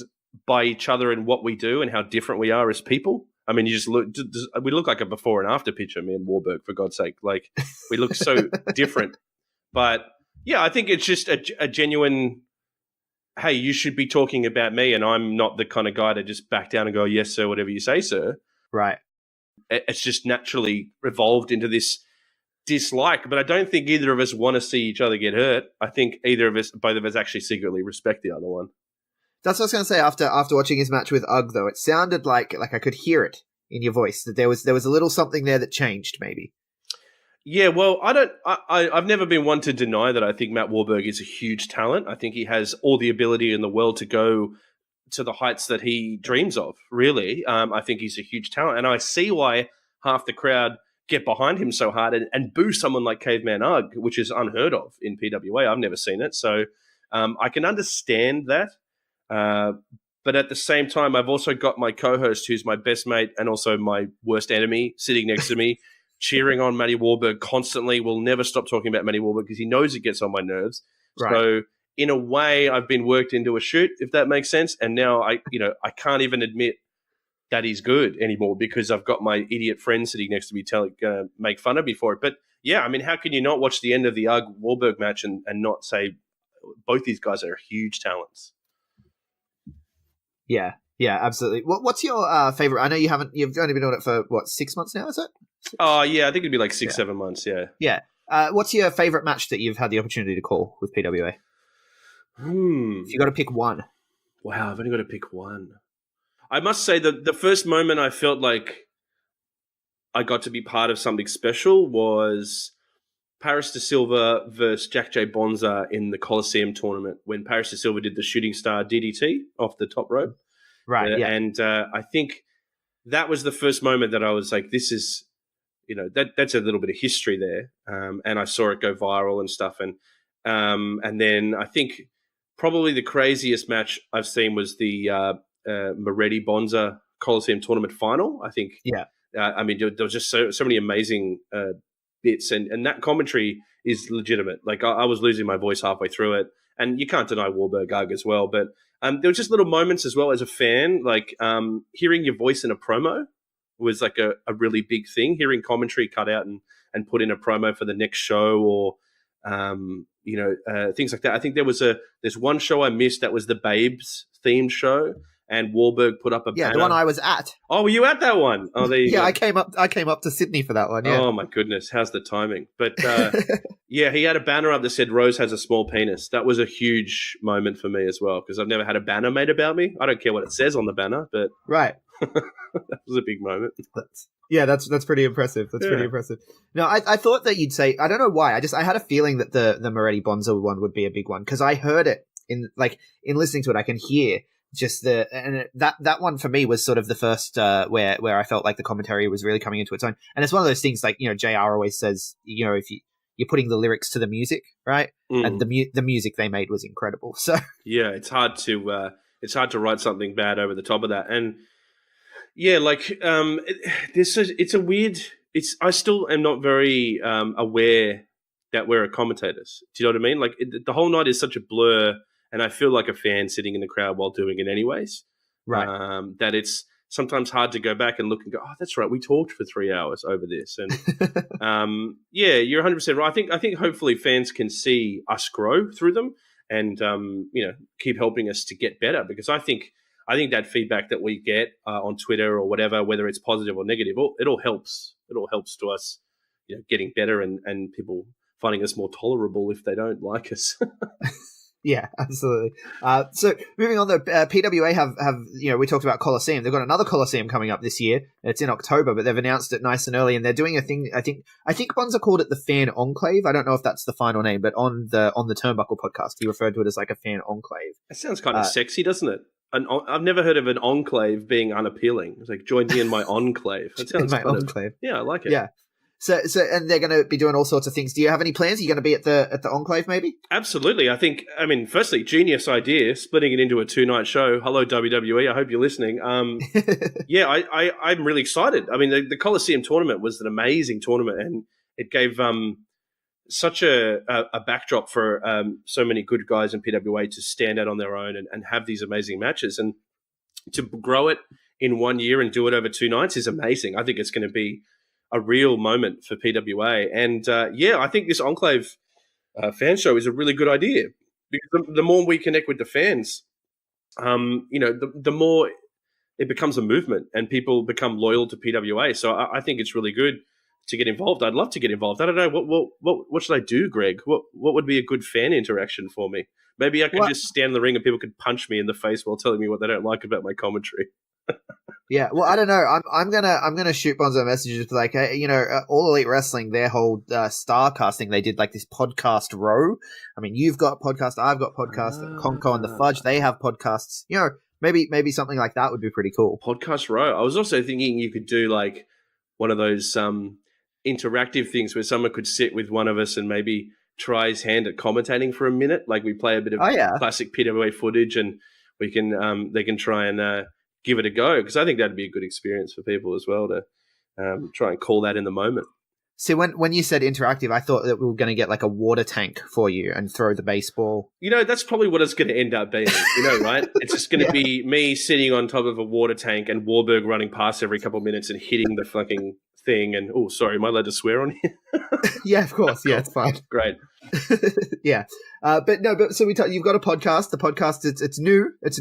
by each other and what we do and how different we are as people. I mean, we look like a before and after picture, me and Wahlberg, for God's sake. Like, we look so different. But yeah, I think it's just a genuine, hey, you should be talking about me, and I'm not the kind of guy to just back down and go, "Yes, sir, whatever you say, sir." Right. It's just naturally evolved into this dislike. But I don't think either of us want to see each other get hurt. I think both of us actually secretly respect the other one. That's what I was going to say after watching his match with Ugg, though. It sounded like I could hear it in your voice, that there was a little something there that changed, maybe. Yeah, well, I've never been one to deny that I think Matt Wahlberg is a huge talent. I think he has all the ability in the world to go to the heights that he dreams of, really. I think he's a huge talent. And I see why half the crowd get behind him so hard and boo someone like Caveman Ugg, which is unheard of in PWA. I've never seen it. So I can understand that. But at the same time, I've also got my co-host, who's my best mate and also my worst enemy, sitting next to me, cheering on Matty Wahlberg constantly. We'll never stop talking about Matty Wahlberg because he knows it gets on my nerves. Right. So in a way, I've been worked into a shoot, if that makes sense. And now I can't even admit that he's good anymore because I've got my idiot friend sitting next to me make fun of me for it. But yeah, I mean, how can you not watch the end of the Ugg Wahlberg match and not say both these guys are huge talents? Yeah, absolutely. What's your favorite? I know you've only been on it for 6 months now, is it? Oh yeah, I think it'd be like 7 months. Yeah. Yeah. What's your favorite match that you've had the opportunity to call with PWA? If you got to pick one. Wow, I've only got to pick one. I must say that the first moment I felt like I got to be part of something special was Paris De Silva versus Jack J. Bonza in the Coliseum tournament when Paris De Silva did the shooting star DDT off the top rope. Right, yeah. And I think that was the first moment that I was like, this is, that's a little bit of history there. And I saw it go viral and stuff. And then I think probably the craziest match I've seen was the Moretti Bonza Coliseum tournament final. I think, I mean, there was just so many amazing bits, and that commentary is legitimate. Like I was losing my voice halfway through it, and you can't deny Wahlberg Ugg as well. But there were just little moments as well as a fan, like hearing your voice in a promo was like a really big thing. Hearing commentary cut out and put in a promo for the next show, or things like that. I think there's one show I missed that was the Babes themed show. And Wahlberg put up a banner. The one I was at. Oh, were you at that one? Oh, there you go. I came up to Sydney for that one. Yeah. Oh my goodness, how's the timing? But yeah, he had a banner up that said "Rose has a small penis." That was a huge moment for me as well because I've never had a banner made about me. I don't care what it says on the banner, but right, that was a big moment. That's pretty impressive. That's pretty impressive. No, I thought that you'd say, I don't know why. I had a feeling that the Moretti Bonza one would be a big one because I heard it in listening to it. I can hear. Just that one for me was sort of the first where I felt like the commentary was really coming into its own, and it's one of those things like JR always says if you're putting the lyrics to the music, right? And the music they made was incredible. So yeah, it's hard to write something bad over the top of that, and Yeah, like it's a weird. I still am not very aware that we're commentators. Do you know what I mean? Like the whole night is such a blur, and I feel like a fan sitting in the crowd while doing it, anyways. Right. That it's sometimes hard to go back and look and go, oh, that's right, we talked for 3 hours over this, and yeah, you're 100% right. I think hopefully fans can see us grow through them, and keep helping us to get better, because I think that feedback that we get on Twitter or whatever, whether it's positive or negative, it all helps. It all helps to us, getting better and people finding us more tolerable if they don't like us. Yeah, absolutely. So moving on, the PWA have we talked about Coliseum. They've got another Coliseum coming up this year. It's in October, but they've announced it nice and early, and they're doing a thing. I think Bonza called it the Fan Enclave. I don't know if that's the final name, but on the Turnbuckle podcast, he referred to it as like a fan enclave. It sounds kind of sexy, doesn't it? I've never heard of an enclave being unappealing. It's like, join me in my enclave. That sounds my enclave. Yeah, I like it. Yeah. So, and they're going to be doing all sorts of things. Do you have any plans? Are you going to be at the enclave, maybe? Absolutely. Firstly, genius idea, splitting it into a 2-night show. Hello, WWE. I hope you're listening. Yeah, I'm really excited. I mean, the Coliseum tournament was an amazing tournament, and it gave such a backdrop for so many good guys in PWA to stand out on their own and have these amazing matches. And to grow it in 1 year and do it over 2 nights is amazing. I think it's going to be a real moment for PWA. And I think this Enclave fan show is a really good idea, because the more we connect with the fans, the more it becomes a movement and people become loyal to PWA. So I think it's really good to get involved. I'd love to get involved. I don't know, what should I do, Greg? What would be a good fan interaction for me? Maybe I could just stand in the ring and people could punch me in the face while telling me what they don't like about my commentary. Yeah, well, I don't know. I'm gonna shoot Bonzo messages like, All Elite Wrestling, their whole star casting. They did like this podcast row. I mean, you've got podcast, I've got podcast. Conco and the Fudge, they have podcasts. Maybe something like that would be pretty cool. Podcast row. I was also thinking you could do like one of those interactive things where someone could sit with one of us and maybe try his hand at commentating for a minute. Like we play a bit of classic PWA footage, and we can they can try and give it a go, because I think that'd be a good experience for people as well to try and call that in the moment. See, when you said interactive, I thought that we were going to get like a water tank for you and throw the baseball. That's probably what it's going to end up being, right? It's just going to be me sitting on top of a water tank and Wahlberg running past every couple of minutes and hitting the fucking thing. And, oh, sorry, am I allowed to swear on here? Yeah, of course. Yeah, it's fine. Great. Yeah. So you've got a podcast. The podcast, it's new. It's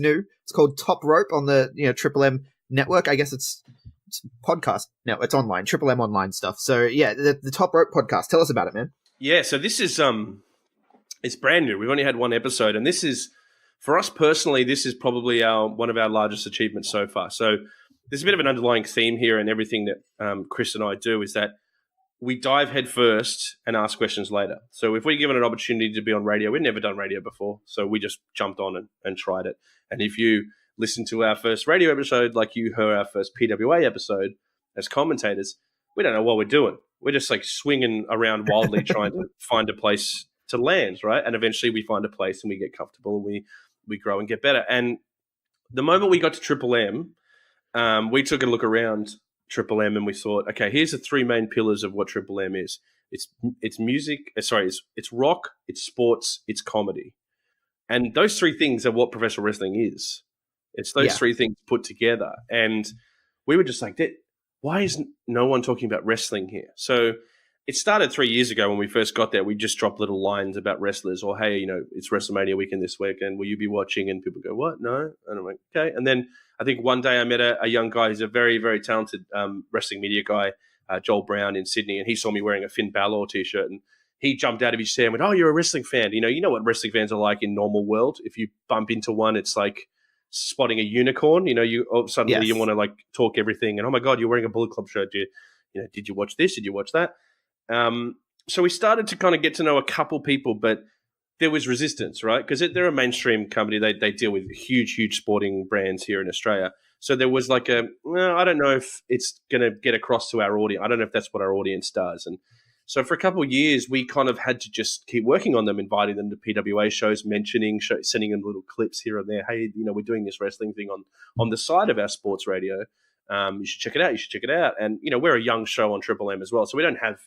called Top Rope on the, Triple M network. I guess it's podcast. No, it's online, Triple M online stuff. So yeah, the Top Rope podcast. Tell us about it, man. Yeah, so this is it's brand new. We've only had one episode, and this is, for us personally, this is probably one of our largest achievements so far. So there's a bit of an underlying theme here, and everything that Chris and I do is that we dive head first and ask questions later. So if we're given an opportunity to be on radio, we've never done radio before, so we just jumped on and tried it. And if you listen to our first radio episode, like you heard our first PWA episode as commentators, we don't know what we're doing. We're just like swinging around wildly trying to find a place to land, right? And eventually we find a place and we get comfortable and we grow and get better. And the moment we got to Triple M, we took a look around Triple M and we thought, okay, here's the 3 main pillars of what Triple M is. It's music, it's rock, it's sports, it's comedy. And those 3 things are what professional wrestling is. It's those 3 things put together. And we were just like, why is no one talking about wrestling here? So it started 3 years ago when we first got there. We just dropped little lines about wrestlers, or, hey, it's WrestleMania weekend this weekend. Will you be watching? And people go, what? No. And I'm like, okay. And then I think one day I met a young guy who's a very, very talented wrestling media guy, Joel Brown in Sydney, and he saw me wearing a Finn Balor t-shirt, and he jumped out of his chair and went, oh, you're a wrestling fan. You know what wrestling fans are like in normal world. If you bump into one, it's like spotting a unicorn. You suddenly you want to like talk everything, and oh my god, you're wearing a Bullet Club shirt. Did you watch this? Did you watch that? So we started to kind of get to know a couple people, but there was resistance, right? Because they're a mainstream company. They deal with huge sporting brands here in Australia. So there was like I don't know if it's going to get across to our audience. I don't know if that's what our audience does. And so for a couple of years, we kind of had to just keep working on them, inviting them to PWA shows, sending them little clips here and there. Hey, we're doing this wrestling thing on the side of our sports radio. You should check it out. You should check it out. And we're a young show on Triple M as well, so we don't have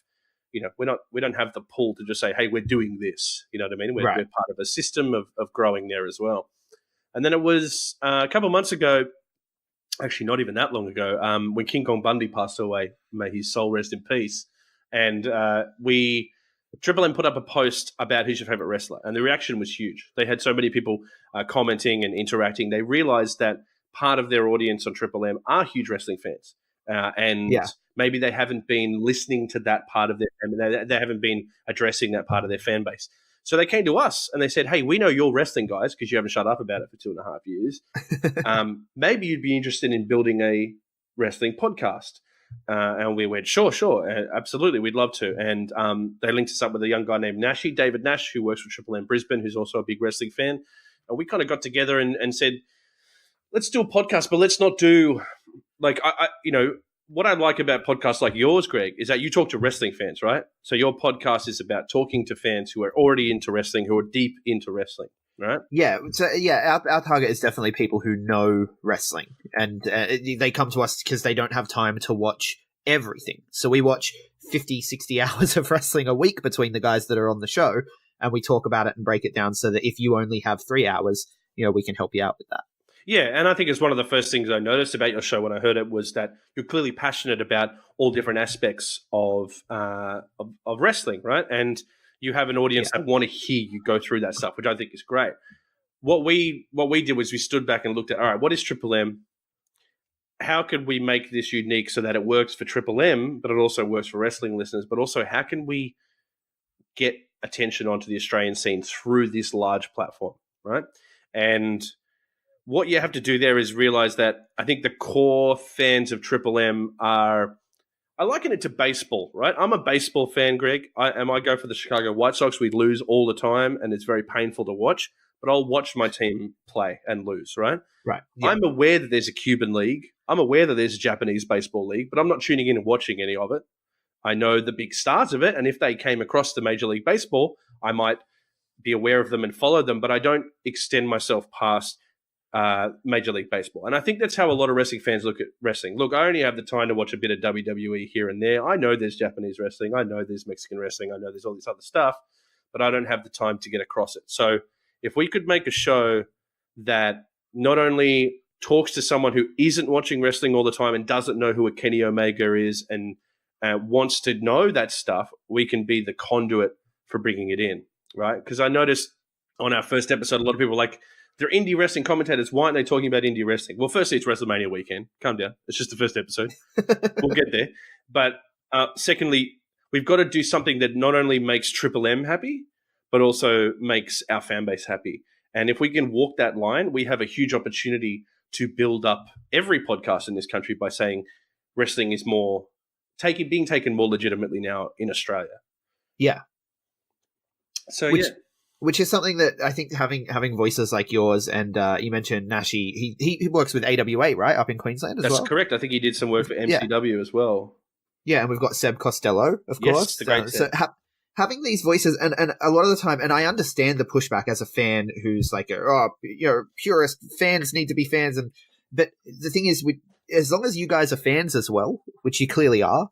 we don't have the pull to just say, hey, we're doing this. You know what I mean? We're part of a system of growing there as well. And then it was a couple of months ago, actually not even that long ago, when King Kong Bundy passed away, may his soul rest in peace. And Triple M put up a post about who's your favorite wrestler, and the reaction was huge. They had so many people commenting and interacting. They realized that part of their audience on Triple M are huge wrestling fans, and maybe they haven't been listening to that part of their family. They haven't been addressing that part of their fan base. So they came to us and they said, hey, we know you're wrestling guys because you haven't shut up about it for 2.5 years. Maybe you'd be interested in building a wrestling podcast. And we went, sure, absolutely, we'd love to. And they linked us up with a young guy named Nashy, David Nash, who works for Triple M Brisbane, who's also a big wrestling fan. And we kind of got together and said, let's do a podcast, but let's not do what I like about podcasts like yours, Greg, is that you talk to wrestling fans, right? So your podcast is about talking to fans who are already into wrestling, who are deep into wrestling, right? Yeah. So, our target is definitely people who know wrestling. And they come to us because they don't have time to watch everything. So we watch 50, 60 hours of wrestling a week between the guys that are on the show, and we talk about it and break it down so that if you only have 3 hours, we can help you out with that. Yeah, and I think it's one of the first things I noticed about your show when I heard it was that you're clearly passionate about all different aspects of wrestling, right? And you have an audience that want to hear you go through that stuff, which I think is great. What we did was we stood back and looked at, all right, what is Triple M? How could we make this unique so that it works for Triple M, but it also works for wrestling listeners? But also, how can we get attention onto the Australian scene through this large platform, right? And what you have to do there is realize that I think the core fans of Triple M I liken it to baseball, right? I'm a baseball fan, Greg. I go for the Chicago White Sox. We lose all the time, and it's very painful to watch, but I'll watch my team play and lose, right? Right. Yeah. I'm aware that there's a Cuban league. I'm aware that there's a Japanese baseball league, but I'm not tuning in and watching any of it. I know the big stars of it, and if they came across the Major League Baseball, I might be aware of them and follow them, but I don't extend myself past Major League Baseball. And I think that's how a lot of wrestling fans look at wrestling. Look, I only have the time to watch a bit of WWE here and there. I know there's Japanese wrestling. I know there's Mexican wrestling. I know there's all this other stuff, but I don't have the time to get across it. So if we could make a show that not only talks to someone who isn't watching wrestling all the time and doesn't know who a Kenny Omega is and wants to know that stuff, we can be the conduit for bringing it in, right? Because I noticed on our first episode, a lot of people were like, they're indie wrestling commentators. Why aren't they talking about indie wrestling? Well, firstly, it's WrestleMania weekend. Calm down. It's just the first episode. We'll get there. But secondly, we've got to do something that not only makes Triple M happy, but also makes our fan base happy. And if we can walk that line, we have a huge opportunity to build up every podcast in this country by saying wrestling is being taken more legitimately now in Australia. Yeah. So, Which is something that I think having voices like yours and you mentioned Nashi, he works with AWA, right, up in Queensland as well? That's correct. I think he did some work for MCW as well. Yeah, and we've got Seb Costello, of course. The great so having these voices, and a lot of the time, and I understand the pushback as a fan who's like, purist, fans need to be fans. But the thing is, as long as you guys are fans as well, which you clearly are,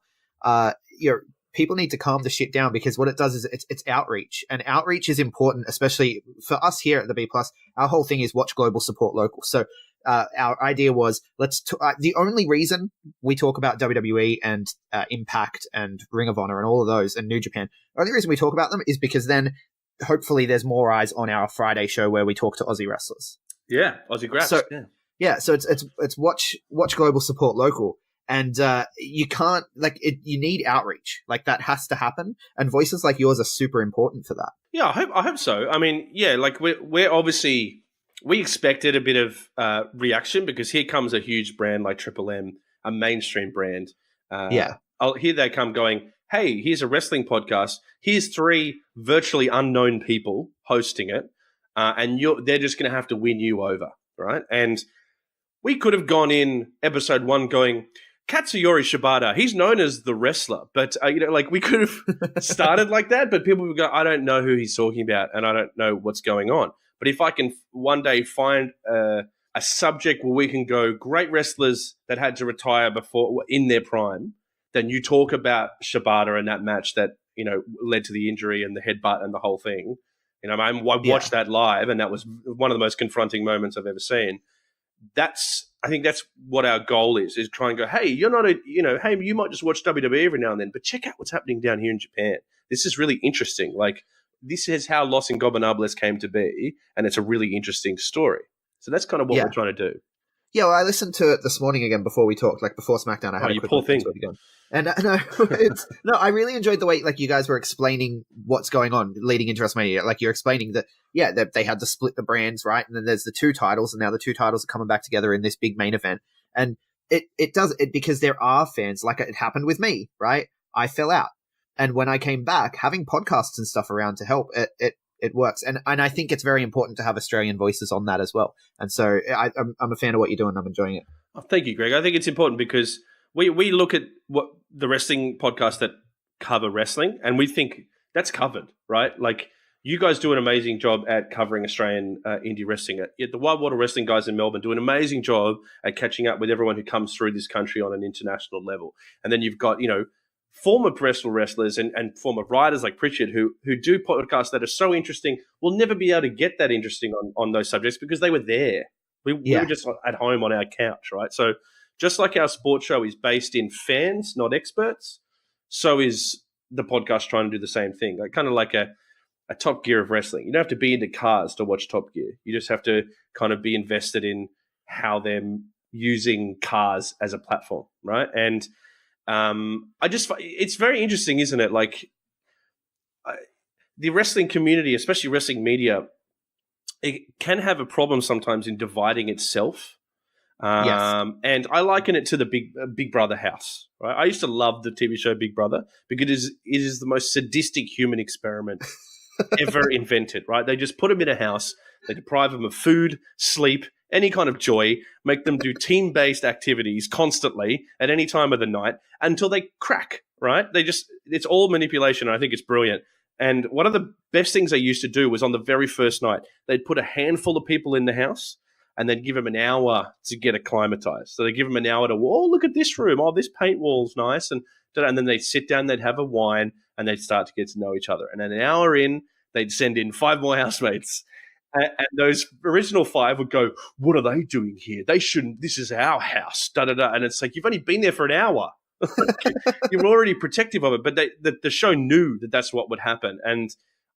people need to calm the shit down, because what it does is it's outreach, and outreach is important, especially for us here at the B+. Our whole thing is watch global, support local. So our idea was the only reason we talk about WWE and Impact and Ring of Honor and all of those and New Japan, the only reason we talk about them is because then hopefully there's more eyes on our Friday show where we talk to Aussie wrestlers. Yeah, Aussie Grapps. So, so it's watch global, support local. And you can't you need outreach, that has to happen, and voices like yours are super important for that. Yeah, I hope so. I mean, we're obviously, we expected a bit of reaction, because here comes a huge brand like Triple M, a mainstream brand. Here they come going, hey, here's a wrestling podcast. Here's 3 virtually unknown people hosting it, and they're just going to have to win you over, right? And we could have gone in episode 1 going, Katsuyori Shibata, he's known as the wrestler, but we could have started like that, but people would go, I don't know who he's talking about, and I don't know what's going on. But if I can one day find a a subject where we can go great wrestlers that had to retire before in their prime, then you talk about Shibata and that match that, led to the injury and the headbutt and the whole thing. I watched that live, and that was one of the most confronting moments I've ever seen. I think that's what our goal is try and go, hey, you're not hey, you might just watch WWE every now and then, but check out what's happening down here in Japan. This is really interesting. Like, this is how Los Ingobernables came to be, and it's a really interesting story. So that's kind of what we're trying to do. Yeah, well, I listened to it this morning again before we talked, like before SmackDown. I had a quick poor thing. again. And I really enjoyed the way like you guys were explaining what's going on leading into WrestleMania. Like you're explaining that they had to split the brands, right? And then there's the 2 titles, and now the 2 titles are coming back together in this big main event. And it does it because there are fans, like it happened with me, right? I fell out, and when I came back, having podcasts and stuff around to help, it works. And I think it's very important to have Australian voices on that as well. And so I'm a fan of what you're doing. I'm enjoying it. Oh, thank you, Greg. I think it's important because we look at what the wrestling podcasts that cover wrestling, and we think that's covered, right? Like, you guys do an amazing job at covering Australian indie wrestling. The Wild Wrestling guys in Melbourne do an amazing job at catching up with everyone who comes through this country on an international level. And then you've got, former professional wrestlers and former writers like Pritchard who do podcasts that are so interesting. We'll never be able to get that interesting on those subjects because they were there. We were just at home on our couch, right? So just like our sports show is based in fans, not experts, so is the podcast trying to do the same thing. Like kind of like a Top Gear of wrestling. You don't have to be into cars to watch Top Gear. You just have to kind of be invested in how they're using cars as a platform, right? And it's very interesting, isn't it? Like the wrestling community, especially wrestling media, it can have a problem sometimes in dividing itself. And I liken it to the Big Brother house, right? I used to love the TV show Big Brother because it is the most sadistic human experiment ever invented, right? They just put them in a house, they deprive them of food, sleep, any kind of joy, make them do team-based activities constantly at any time of the night until they crack, right? It's all manipulation. And I think it's brilliant. And one of the best things they used to do was on the very first night, they'd put a handful of people in the house and they'd give them an hour to get acclimatized. So they give them an hour to, look at this room. Oh, this paint wall's nice. And then they'd sit down, they'd have a wine, and they'd start to get to know each other. And then an hour in, they'd send in 5 more housemates. And those original 5 would go, what are they doing here? They shouldn't. This is our house. Da-da-da. And it's like, you've only been there for an hour. You're already protective of it. But the show knew that that's what would happen. And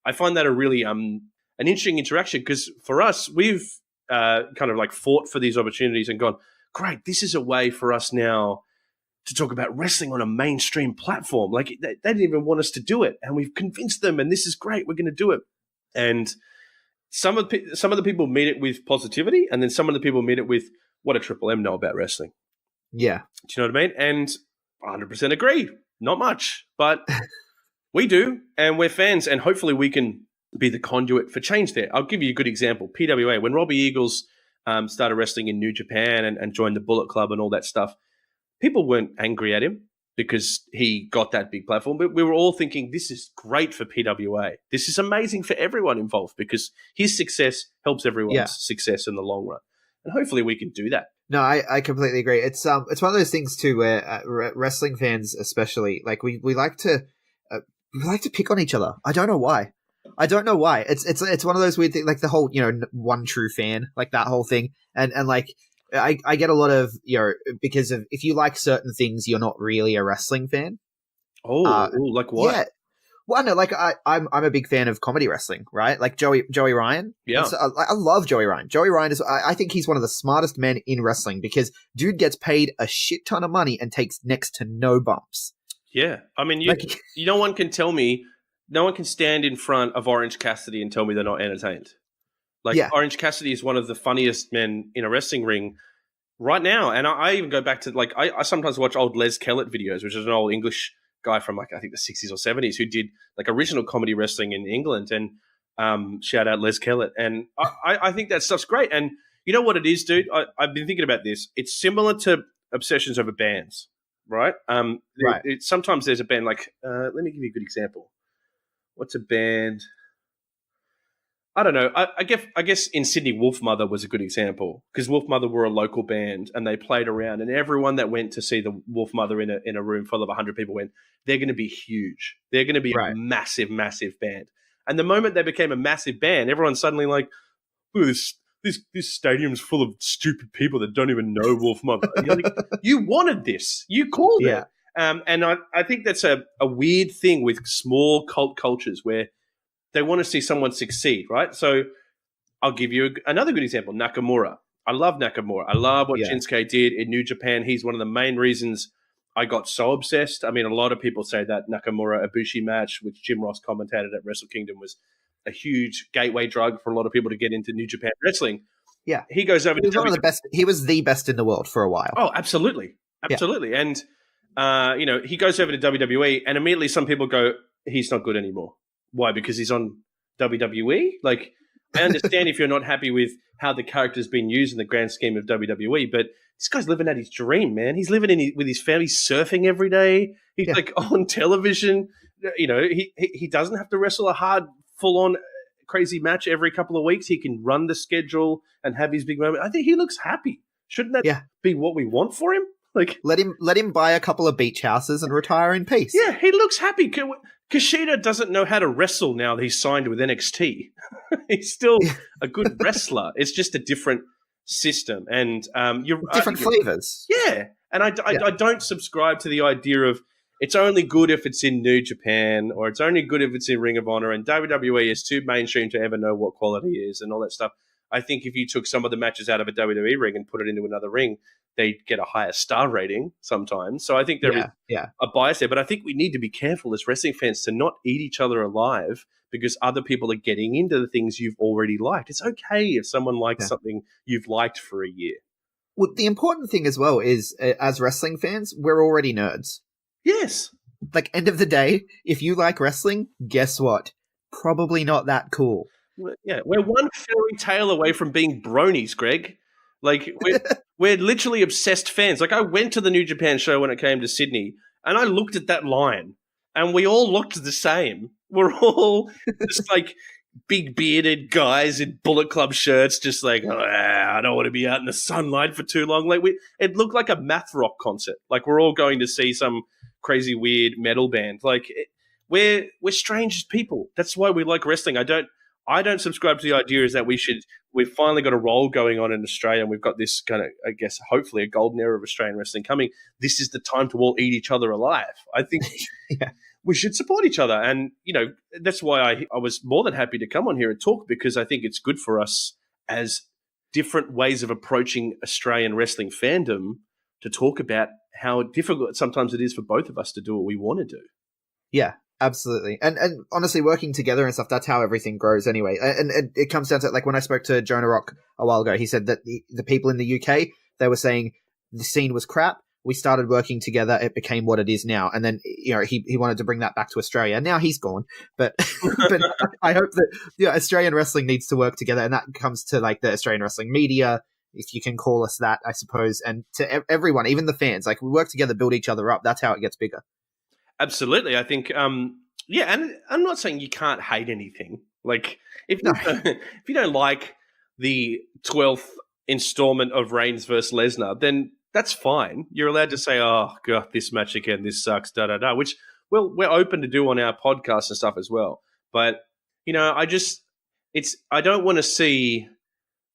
I find that a really an interesting interaction because for us, we've kind of like fought for these opportunities and gone, great, this is a way for us now to talk about wrestling on a mainstream platform. Like they didn't even want us to do it. And we've convinced them, and this is great. We're going to do it. And some of the people meet it with positivity, and then some of the people meet it with, what a Triple M know about wrestling. Yeah. Do you know what I mean? And 100% agree. Not much, but we do, and we're fans, and hopefully we can be the conduit for change there. I'll give you a good example. PWA, when Robbie Eagles started wrestling in New Japan and joined the Bullet Club and all that stuff, people weren't angry at him because he got that big platform. But we were all thinking, this is great for PWA. This is amazing for everyone involved because his success helps everyone's success in the long run. And hopefully we can do that. No, I completely agree. It's one of those things too where wrestling fans, especially, like we like to pick on each other. I don't know why. It's one of those weird things, like the whole one true fan, like that whole thing, and like I get a lot of because of if you like certain things, you're not really a wrestling fan. Like what? Yeah. Well, no, like I'm a big fan of comedy wrestling, right? Like Joey Ryan. Yeah, I love Joey Ryan. Joey Ryan is, I think he's one of the smartest men in wrestling because dude gets paid a shit ton of money and takes next to no bumps. Yeah, I mean, no one can tell me, no one can stand in front of Orange Cassidy and tell me they're not entertained. Like Orange Cassidy is one of the funniest men in a wrestling ring right now, and I even go back to like I sometimes watch old Les Kellett videos, which is an old English guy from like I think the 60s or 70s who did like original comedy wrestling in England, and shout out Les Kellett. And I think that stuff's great. And you know what it is, dude? I've been thinking about this. It's similar to obsessions over bands, right? Right. Sometimes there's a band like let me give you a good example. What's a band? I don't know. I guess in Sydney, Wolfmother was a good example because Wolfmother were a local band and they played around, and everyone that went to see the Wolfmother in a room full of 100 people went, they're going to be huge. They're going to be a massive, massive band. And the moment they became a massive band, everyone's suddenly like, look at this stadium's full of stupid people that don't even know Wolfmother. And you're like, you wanted this. You called it. And I think that's a weird thing with small cult cultures where they want to see someone succeed, right? So I'll give you another good example, Nakamura. I love Nakamura. I love what Shinsuke did in New Japan. He's one of the main reasons I got so obsessed. I mean, a lot of people say that Nakamura-Ibushi match, which Jim Ross commentated at Wrestle Kingdom, was a huge gateway drug for a lot of people to get into New Japan wrestling. Yeah. He goes over to one of the best. He was the best in the world for a while. Oh, absolutely. Absolutely. Yeah. And, he goes over to WWE and immediately some people go, he's not good anymore. Why? Because he's on WWE? Like, I understand if you're not happy with how the character's been used in the grand scheme of WWE, but this guy's living out his dream, man. He's living with his family, surfing every day. He's like on television. He doesn't have to wrestle a hard, full-on, crazy match every couple of weeks. He can run the schedule and have his big moment. I think he looks happy. Shouldn't that be what we want for him? Like, let him buy a couple of beach houses and retire in peace. Yeah, he looks happy. Kushida doesn't know how to wrestle now that he's signed with NXT. He's still a good wrestler. It's just a different system, and different flavors. Yeah, and I don't subscribe to the idea of it's only good if it's in New Japan or it's only good if it's in Ring of Honor, and WWE is too mainstream to ever know what quality is and all that stuff. I think if you took some of the matches out of a WWE ring and put it into another ring, they'd get a higher star rating sometimes. So I think there is a bias there. But I think we need to be careful as wrestling fans to not eat each other alive because other people are getting into the things you've already liked. It's okay if someone likes something you've liked for a year. Well, the important thing as well is, as wrestling fans, we're already nerds. Yes. Like, end of the day, if you like wrestling, guess what? Probably not that cool. Yeah, we're one fairy tale away from being bronies, Greg. Like, we're literally obsessed fans. Like, I went to the New Japan show when it came to Sydney, and I looked at that line, and we all looked the same. We're all just like big bearded guys in Bullet Club shirts, just like, I don't want to be out in the sunlight for too long. Like, it looked like a math rock concert. Like, we're all going to see some crazy weird metal band. Like, we're strange people. That's why we like wrestling. I don't subscribe to the idea is that we've finally got a role going on in Australia and we've got this kind of, I guess, hopefully a golden era of Australian wrestling coming. This is the time to all eat each other alive. I think we should support each other. And, that's why I was more than happy to come on here and talk because I think it's good for us as different ways of approaching Australian wrestling fandom to talk about how difficult sometimes it is for both of us to do what we want to do. Yeah. Absolutely. And honestly, working together and stuff, that's how everything grows anyway. And it comes down to, like, when I spoke to Jonah Rock a while ago, he said that the people in the UK, they were saying the scene was crap. We started working together. It became what it is now. And then, he wanted to bring that back to Australia. Now he's gone. But I hope that Australian wrestling needs to work together. And that comes to, like, the Australian wrestling media, if you can call us that, I suppose. And to everyone, even the fans, like, we work together, build each other up. That's how it gets bigger. Absolutely. I think, and I'm not saying you can't hate anything. Like, if you don't like the 12th installment of Reigns versus Lesnar, then that's fine. You're allowed to say, oh, God, this match again, this sucks, da-da-da, which we're open to do on our podcast and stuff as well. But, I don't want to see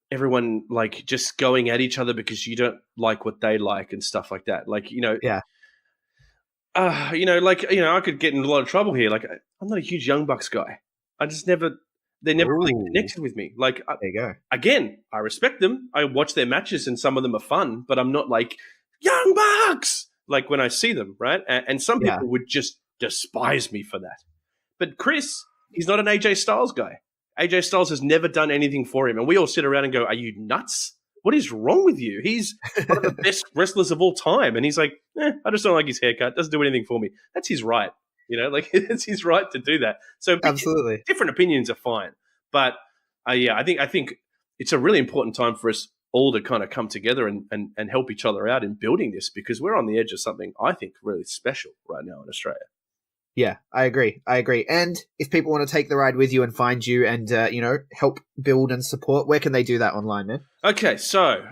everyone, like, just going at each other because you don't like what they like and stuff like that. Like, I could get in a lot of trouble here. Like, I'm not a huge Young Bucks guy. They never really connected with me. Like, there you go. Again, I respect them. I watch their matches and some of them are fun, but I'm not like, Young Bucks! Like, when I see them, right? And some people would just despise me for that. But Chris, he's not an AJ Styles guy. AJ Styles has never done anything for him. And we all sit around and go, are you nuts? What is wrong with you? He's one of the best wrestlers of all time. And he's like, I just don't like his haircut. Doesn't do anything for me. That's his right. Like, it's his right to do that. So absolutely, different opinions are fine. But I think it's a really important time for us all to kind of come together and help each other out in building this because we're on the edge of something I think really special right now in Australia. Yeah, I agree. And if people want to take the ride with you and find you and, help build and support, where can they do that online, man? Okay, so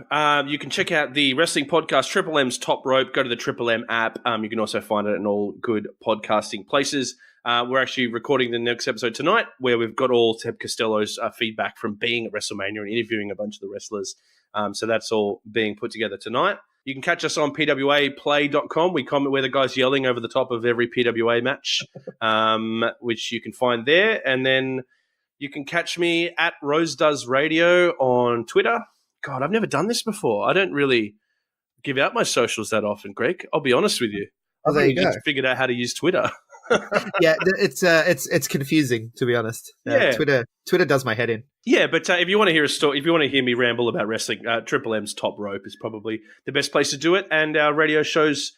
you can check out the wrestling podcast, Triple M's Top Rope. Go to the Triple M app. You can also find it in all good podcasting places. We're actually recording the next episode tonight where we've got all Ted Costello's feedback from being at WrestleMania and interviewing a bunch of the wrestlers. So that's all being put together tonight. You can catch us on pwaplay.com. We comment where the guy's yelling over the top of every PWA match, which you can find there. And then you can catch me at Rose Does Radio on Twitter. God, I've never done this before. I don't really give out my socials that often, Greg. I'll be honest with you. I've there you just figured out how to use Twitter. Yeah, it's confusing, to be honest. Yeah. Twitter does my head in. Yeah, but if you want to hear a story, if you want to hear me ramble about wrestling, Triple M's Top Rope is probably the best place to do it. And our radio shows,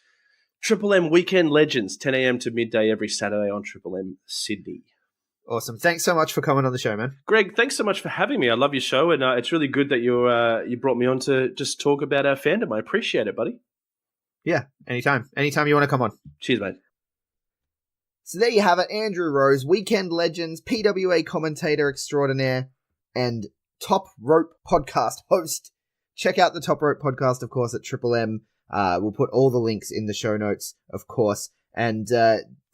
Triple M Weekend Legends, 10 a.m. to midday every Saturday on Triple M Sydney. Awesome. Thanks so much for coming on the show, man. Greg, thanks so much for having me. I love your show, and it's really good that you brought me on to just talk about our fandom. I appreciate it, buddy. Yeah, anytime. Anytime you want to come on. Cheers, mate. So there you have it, Andrew Rose, Weekend Legends, PWA commentator extraordinaire, and Top Rope podcast host. Check out the Top Rope podcast, of course, at Triple M. We'll put all the links in the show notes, of course. And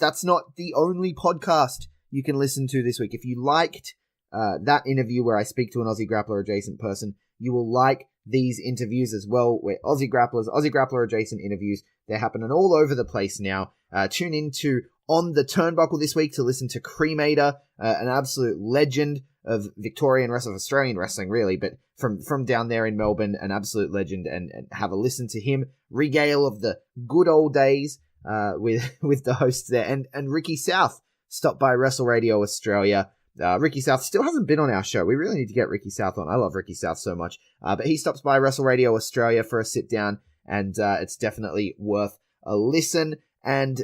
that's not the only podcast you can listen to this week. If you liked that interview where I speak to an Aussie Grappler adjacent person, you will like these interviews as well, where Aussie Grappler adjacent interviews, they're happening all over the place now. Tune in to On The Turnbuckle this week to listen to Cremator, an absolute legend of Victorian wrestling, Australian wrestling really, but from down there in Melbourne, an absolute legend, and have a listen to him regale of the good old days with the hosts there. And Ricky South stopped by Wrestle Radio Australia. Ricky South still hasn't been on our show. We really need to get Ricky South on. I love Ricky South so much. But he stops by Wrestle Radio Australia for a sit down, and it's definitely worth a listen. And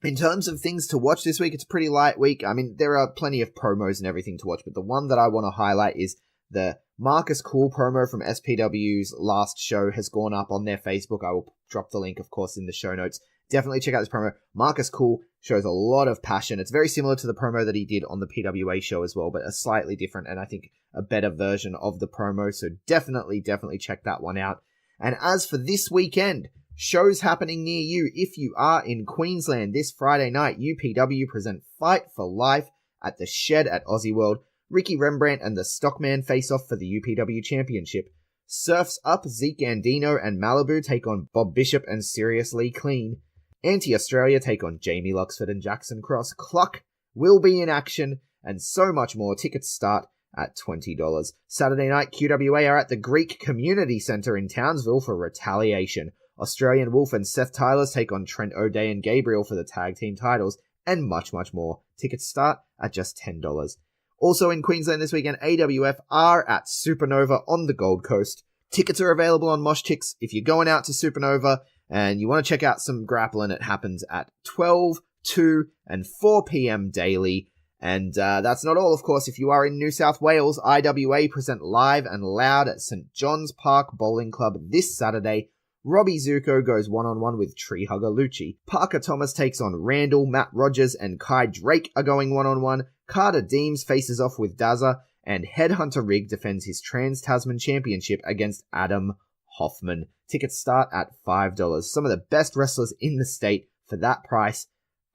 in terms of things to watch this week, it's a pretty light week. I mean, there are plenty of promos and everything to watch, but the one that I want to highlight is the Marcus Kool promo from SPW's last show has gone up on their Facebook. I will drop the link, of course, in the show notes. Definitely check out this promo. Marcus Kool shows a lot of passion. It's very similar to the promo that he did on the PWA show as well, but a slightly different and I think a better version of the promo. So definitely check that one out. And as for this weekend, shows happening near you. If you are in Queensland this Friday night, UPW present Fight for Life at the Shed at Aussie World. Ricky Rembrandt and the Stockman face off for the UPW Championship. Surfs Up, Zeke Andino and Malibu take on Bob Bishop and Seriously Clean. Anti-Australia take on Jamie Luxford and Jackson Cross. Cluck will be in action, and so much more. Tickets start at $20. Saturday night, QWA are at the Greek Community Centre in Townsville for Retaliation. Australian Wolf and Seth Tylers take on Trent O'Day and Gabriel for the tag team titles, and much more. Tickets start at just $10. Also in Queensland this weekend, AWF are at Supernova on the Gold Coast. Tickets are available on Mosh-Tix. If you're going out to Supernova and you want to check out some grappling, it happens at 12, 2, and 4 p.m. daily. And that's not all, of course. If you are in New South Wales, IWA present Live and Loud at St John's Park Bowling Club this Saturday. Robbie Zuko goes one-on-one with Tree Hugger Lucci. Parker Thomas takes on Randall. Matt Rogers and Kai Drake are going one-on-one. Carter Deems faces off with Dazza. And Headhunter Rig defends his Trans-Tasman Championship against Adam Hoffman. Tickets start at $5. Some of the best wrestlers in the state for that price.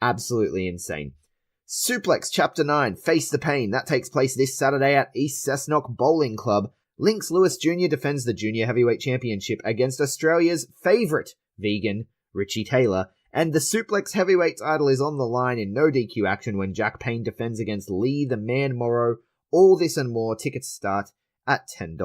Absolutely insane. Suplex Chapter 9, Face the Pain. That takes place this Saturday at East Cessnock Bowling Club. Lynx Lewis Jr. defends the Junior Heavyweight Championship against Australia's favourite vegan, Richie Taylor. And the Suplex Heavyweight title is on the line in no DQ action when Jack Payne defends against Lee the Man Morrow. All this and more. Tickets start at $10.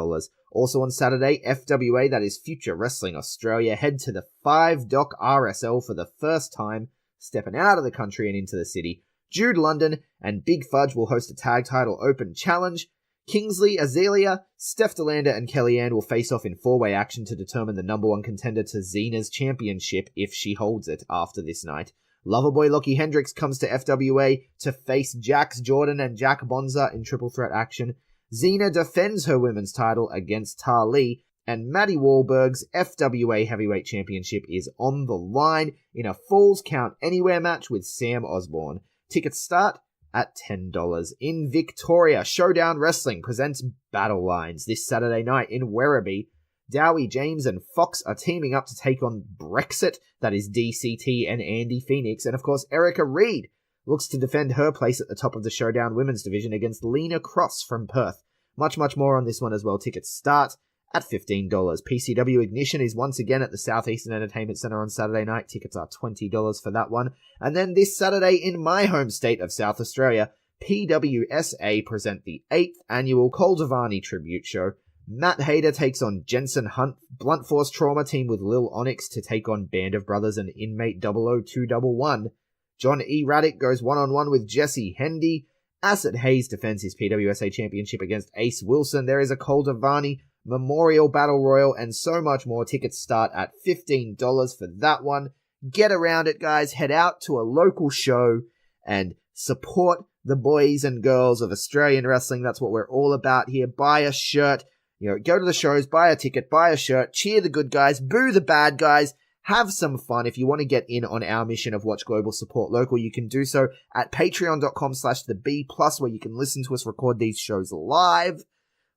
Also on Saturday, FWA, that is Future Wrestling Australia, head to the 5 Dock RSL for the first time, stepping out of the country and into the city. Jude London and Big Fudge will host a tag title open challenge. Kingsley, Azealia, Steph DeLander, and Kellyanne will face off in 4-way action to determine the number one contender to Xena's championship if she holds it after this night. Loverboy Lockie Hendricks comes to FWA to face Jax Jordan and Jack Bonza in triple threat action. Xena defends her women's title against Tar Lee, and Matty Wahlberg's FWA Heavyweight Championship is on the line in a Falls Count Anywhere match with Sam Osborne. Tickets start at $10. In Victoria, Showdown Wrestling presents Battle Lines this Saturday night in Werribee. Dowie James and Fox are teaming up to take on Brexit, that is DCT and Andy Phoenix, and of course Erica Reed looks to defend her place at the top of the Showdown Women's Division against Lena Cross from Perth. Much more on this one as well. Tickets start at $15. PCW Ignition is once again at the Southeastern Entertainment Centre on Saturday night. Tickets are $20 for that one. And then this Saturday in my home state of South Australia, PWSA present the 8th annual Cole Devani tribute show. Matt Hayter takes on Jensen Hunt. Blunt Force Trauma team with Lil Onyx to take on Band of Brothers and Inmate 00211. John E. Raddick goes one-on-one with Jesse Hendy. Acid Hayes defends his PWSA championship against Ace Wilson. There is a Cole Devani Memorial Battle Royal and so much more. Tickets start at $15 for that one. Get around it, guys. Head out to a local show and support the boys and girls of Australian wrestling. That's what we're all about here. Buy a shirt. Go to the shows, buy a ticket, buy a shirt, cheer the good guys, boo the bad guys. Have some fun. If you want to get in on our mission of Watch Global, Support Local, you can do so at patreon.com/theb+, where you can listen to us record these shows live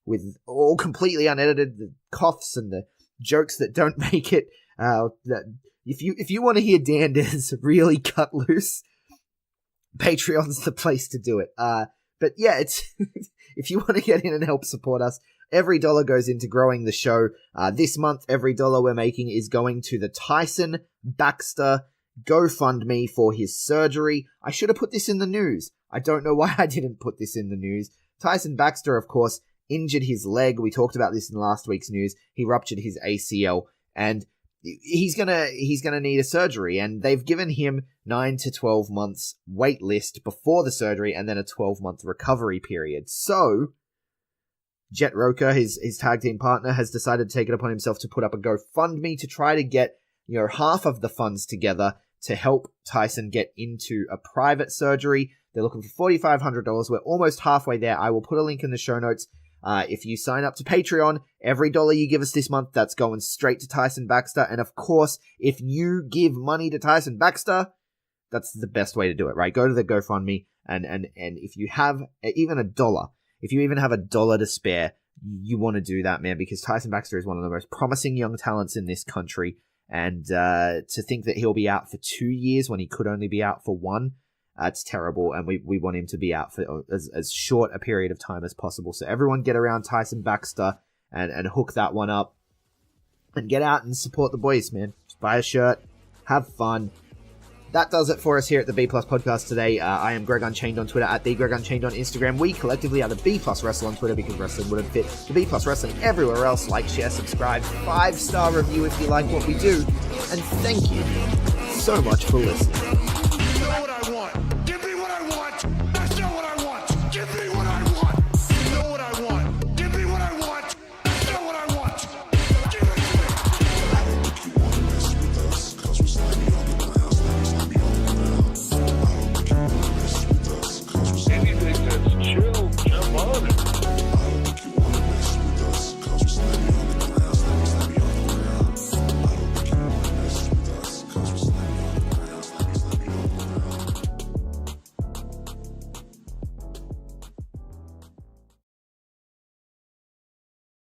with all completely unedited, the coughs and the jokes that don't make it. If you want to hear Danders really cut loose, Patreon's the place to do it. But yeah, it's if you want to get in and help support us, every dollar goes into growing the show. This month, every dollar we're making is going to the Tyson Baxter GoFundMe for his surgery. I should have put this in the news. I don't know why I didn't put this in the news. Tyson Baxter, of course, injured his leg. We talked about this in last week's news. He ruptured his ACL, and he's gonna need a surgery. And they've given him 9 to 12 months wait list before the surgery, and then a 12-month recovery period. So Jet Roker, his tag team partner, has decided to take it upon himself to put up a GoFundMe to try to get half of the funds together to help Tyson get into a private surgery. They're looking for $4,500. We're almost halfway there. I will put a link in the show notes. If you sign up to Patreon, every dollar you give us this month, that's going straight to Tyson Baxter. And of course, if you give money to Tyson Baxter, that's the best way to do it, right? Go to the GoFundMe, and if you have even a dollar, if you even have a dollar to spare, you want to do that, man, because Tyson Baxter is one of the most promising young talents in this country. And to think that he'll be out for 2 years when he could only be out for 1, it's terrible, and we want him to be out for as short a period of time as possible. So everyone get around Tyson Baxter and hook that one up. And get out and support the boys, man. Just buy a shirt. Have fun. That does it for us here at the B Plus Podcast today. I am Greg Unchained on Twitter, at the Greg Unchained on Instagram. We collectively are the B Plus Wrestle on Twitter because wrestling wouldn't fit. The B Plus Wrestling everywhere else. Like, share, subscribe, 5-star review if you like what we do. And thank you so much for listening.